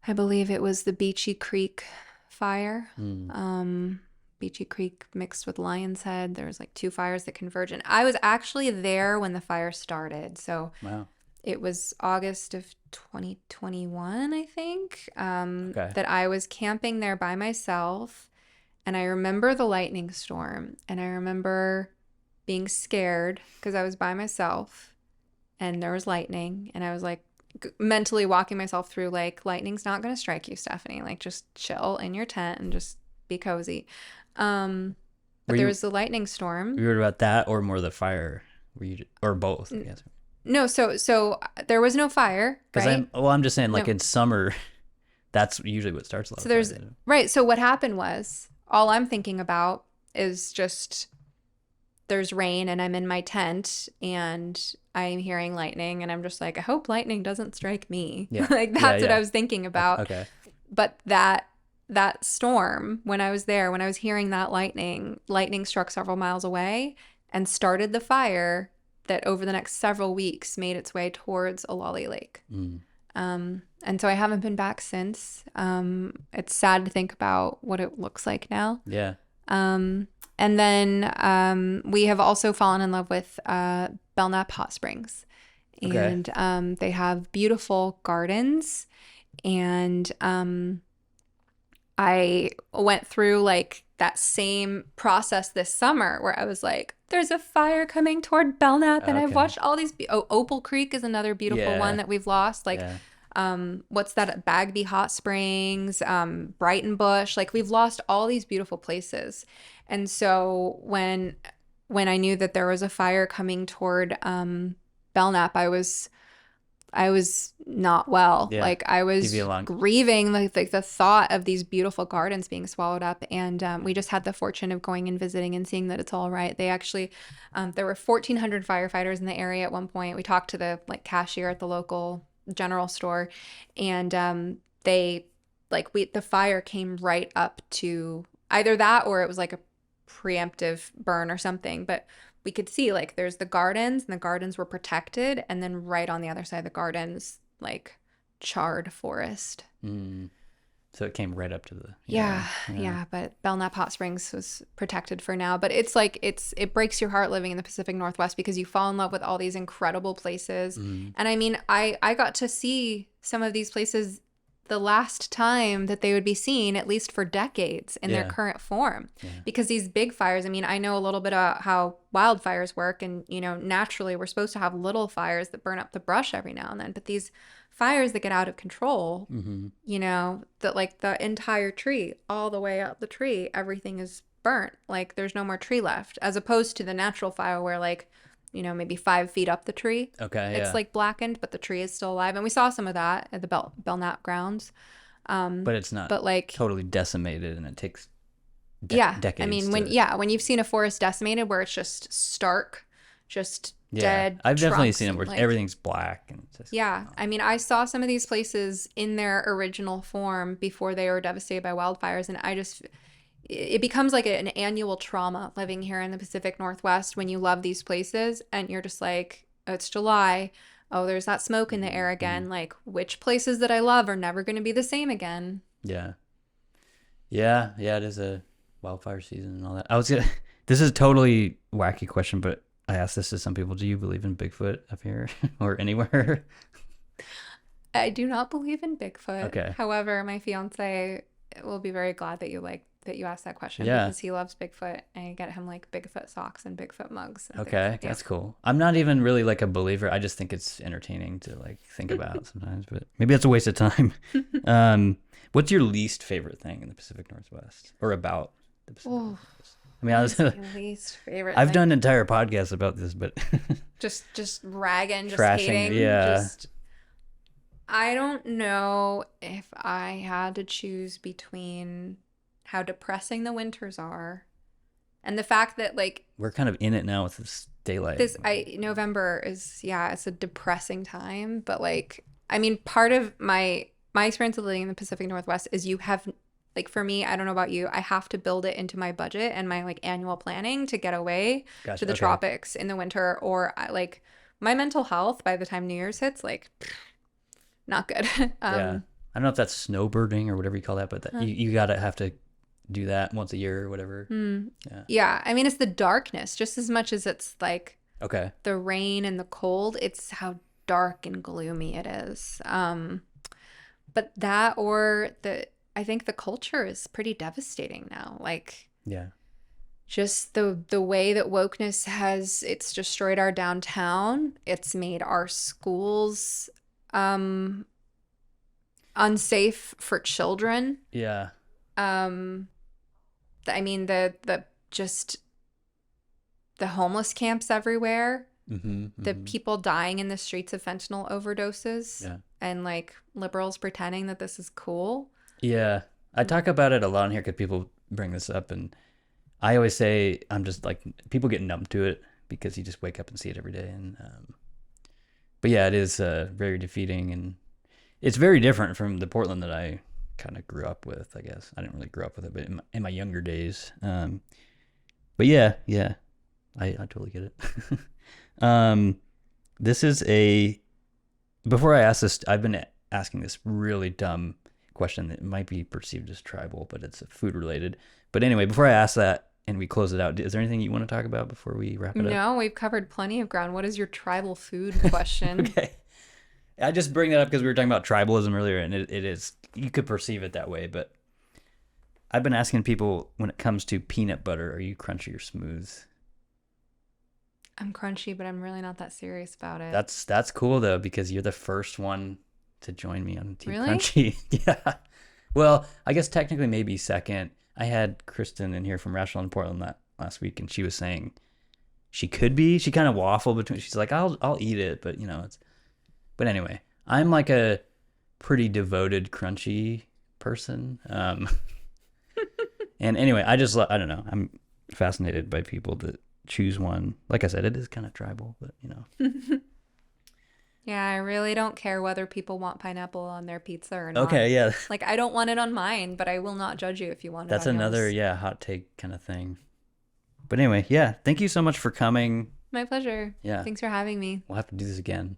Speaker 2: I believe it was the Beachy Creek fire. Beachy Creek mixed with Lion's Head. There's like two fires that converge. And I was actually there when the fire started. So it was August of 2021, I think, that I was camping there by myself. And I remember the lightning storm. And I remember being scared because I was by myself and there was lightning. And I was like mentally walking myself through like, lightning's not going to strike you, Stephanie. Like just chill in your tent and just be cozy. But there was the lightning storm.
Speaker 1: You heard about that, or more the fire? Or both? I guess.
Speaker 2: No, so there was no fire, right?
Speaker 1: I'm just saying, like in summer, that's usually what starts a lot. So
Speaker 2: there's right. So what happened was, all I'm thinking about is just there's rain, and I'm in my tent, and I'm hearing lightning, and I'm just like, I hope lightning doesn't strike me.
Speaker 1: Yeah.
Speaker 2: Like
Speaker 1: Yeah,
Speaker 2: that's what
Speaker 1: yeah.
Speaker 2: I was thinking about.
Speaker 1: Okay.
Speaker 2: But that storm, when I was there, when I was hearing that lightning struck several miles away and started the fire that over the next several weeks made its way towards Olali Lake.
Speaker 1: Mm.
Speaker 2: And so I haven't been back since. It's sad to think about what it looks like now.
Speaker 1: Yeah.
Speaker 2: And then we have also fallen in love with Belknap Hot Springs.
Speaker 1: Okay.
Speaker 2: And they have beautiful gardens. And I went through like that same process this summer where I was like, there's a fire coming toward Belknap, and I've
Speaker 1: Okay.
Speaker 2: watched all these. Opal Creek is another beautiful
Speaker 1: Yeah.
Speaker 2: one that we've lost. Like,
Speaker 1: Yeah.
Speaker 2: what's that? Bagby Hot Springs, Brighton Bush. Like, we've lost all these beautiful places. And so when I knew that there was a fire coming toward Belknap, I was not well.
Speaker 1: Yeah.
Speaker 2: Like I was
Speaker 1: Give you a long...
Speaker 2: grieving like the thought of these beautiful gardens being swallowed up. And we just had the fortune of going and visiting and seeing that it's all right. They actually, there were 1,400 firefighters in the area at one point. We talked to the like cashier at the local general store, and the fire came right up to either that or it was like a preemptive burn or something. But we could see like there's the gardens, and the gardens were protected, and then right on the other side of the gardens, like charred forest.
Speaker 1: Mm. So it came right up to the...
Speaker 2: Yeah. But Belknap Hot Springs was protected for now. But it's like it breaks your heart living in the Pacific Northwest because you fall in love with all these incredible places.
Speaker 1: Mm.
Speaker 2: And I mean, I got to see some of these places the last time that they would be seen, at least for decades, in their current form.
Speaker 1: Yeah.
Speaker 2: Because these big fires, I mean, I know a little bit about how wildfires work, and, you know, naturally we're supposed to have little fires that burn up the brush every now and then. But these fires that get out of control,
Speaker 1: Mm-hmm.
Speaker 2: you know, that like the entire tree, all the way up the tree, everything is burnt. Like there's no more tree left, as opposed to the natural fire where like, you know, maybe 5 feet up the tree,
Speaker 1: Okay.
Speaker 2: it's like blackened, but the tree is still alive. And we saw some of that at the Belknap grounds.
Speaker 1: But it's not
Speaker 2: But like
Speaker 1: totally decimated, and it takes decades.
Speaker 2: I mean, when you've seen a forest decimated where it's just stark, just dead.
Speaker 1: I've definitely
Speaker 2: trunks
Speaker 1: seen it
Speaker 2: and,
Speaker 1: where
Speaker 2: like,
Speaker 1: everything's black and it's just...
Speaker 2: I mean, I saw some of these places in their original form before they were devastated by wildfires, and it becomes like an annual trauma living here in the Pacific Northwest when you love these places and you're just like, oh, it's July. Oh, there's that smoke in the air again. Like, which places that I love are never going to be the same again.
Speaker 1: Yeah. Yeah. Yeah. It is a wildfire season and all that. This is a totally wacky question, but I asked this to some people. Do you believe in Bigfoot up here or anywhere?
Speaker 2: I do not believe in Bigfoot.
Speaker 1: Okay.
Speaker 2: However, my fiance will be very glad that you asked that question,
Speaker 1: Yeah.
Speaker 2: because he loves Bigfoot, and I get him like Bigfoot socks and Bigfoot mugs. And
Speaker 1: Okay,
Speaker 2: things.
Speaker 1: that's cool. I'm not even really like a believer. I just think it's entertaining to like think about sometimes, but maybe that's a waste of time. What's your least favorite thing in the Pacific Northwest or about the Pacific Northwest? I mean,
Speaker 2: My least favorite.
Speaker 1: I've
Speaker 2: thing.
Speaker 1: done entire podcasts about this, but
Speaker 2: just ragging, just
Speaker 1: Trashing,
Speaker 2: hating.
Speaker 1: yeah.
Speaker 2: I don't know if I had to choose between how depressing the winters are and the fact that like
Speaker 1: we're kind of in it now with this daylight.
Speaker 2: November is, it's a depressing time, but like, I mean, part of my experience of living in the Pacific Northwest is you have, like, for me, I don't know about you, I have to build it into my budget and my like annual planning to get away
Speaker 1: Gotcha,
Speaker 2: to the
Speaker 1: okay.
Speaker 2: tropics in the winter, or like my mental health by the time New Year's hits, like, not good.
Speaker 1: Yeah. I don't know if that's snowbirding or whatever you call that, but you gotta have to do that once a year or whatever.
Speaker 2: Yeah. I mean, it's the darkness just as much as it's like
Speaker 1: Okay.
Speaker 2: the rain and the cold. It's how dark and gloomy it is. But that, or I think the culture is pretty devastating now. Like,
Speaker 1: Yeah.
Speaker 2: just the way that wokeness it's destroyed our downtown. It's made our schools unsafe for children.
Speaker 1: Yeah.
Speaker 2: I mean, the homeless camps everywhere, the people dying in the streets of fentanyl overdoses, and like liberals pretending that this is cool.
Speaker 1: Yeah. I talk about it a lot in here because people bring this up, and I always say I'm just like, people get numb to it because you just wake up and see it every day, and But yeah, it is very defeating, and it's very different from the Portland that I kind of grew up with. I guess I didn't really grow up with it, but in my younger days. But yeah, I totally get it. This is a. Before I ask this, I've been asking this really dumb question that might be perceived as tribal, but it's food related. But anyway, before I ask that and we close it out, is there anything you want to talk about before we wrap it up?
Speaker 2: No, we've covered plenty of ground. What is your tribal food question?
Speaker 1: Okay. I just bring that up because we were talking about tribalism earlier, and it is, you could perceive it that way, but I've been asking people when it comes to peanut butter, are you crunchy or smooth?
Speaker 2: I'm crunchy, but I'm really not that serious about it.
Speaker 1: That's cool though, because you're the first one to join me on Team
Speaker 2: Really?
Speaker 1: Crunchy. Yeah. Well, I guess technically maybe second. I had Kristen in here from Rational in Portland last week, and she was saying she could be. She kind of waffled between. She's like, I'll eat it, but it's. But anyway, I'm like a pretty devoted crunchy person. And anyway, I don't know. I'm fascinated by people that choose one. Like I said, it is kind of tribal, but
Speaker 2: Yeah, I really don't care whether people want pineapple on their pizza or not.
Speaker 1: Okay, yeah.
Speaker 2: Like, I don't want it on mine, but I will not judge you if you want it
Speaker 1: That's
Speaker 2: on
Speaker 1: another,
Speaker 2: yours.
Speaker 1: hot take kind of thing. But anyway, yeah, thank you so much for coming.
Speaker 2: My pleasure.
Speaker 1: Yeah.
Speaker 2: Thanks for having me.
Speaker 1: We'll have to do this again.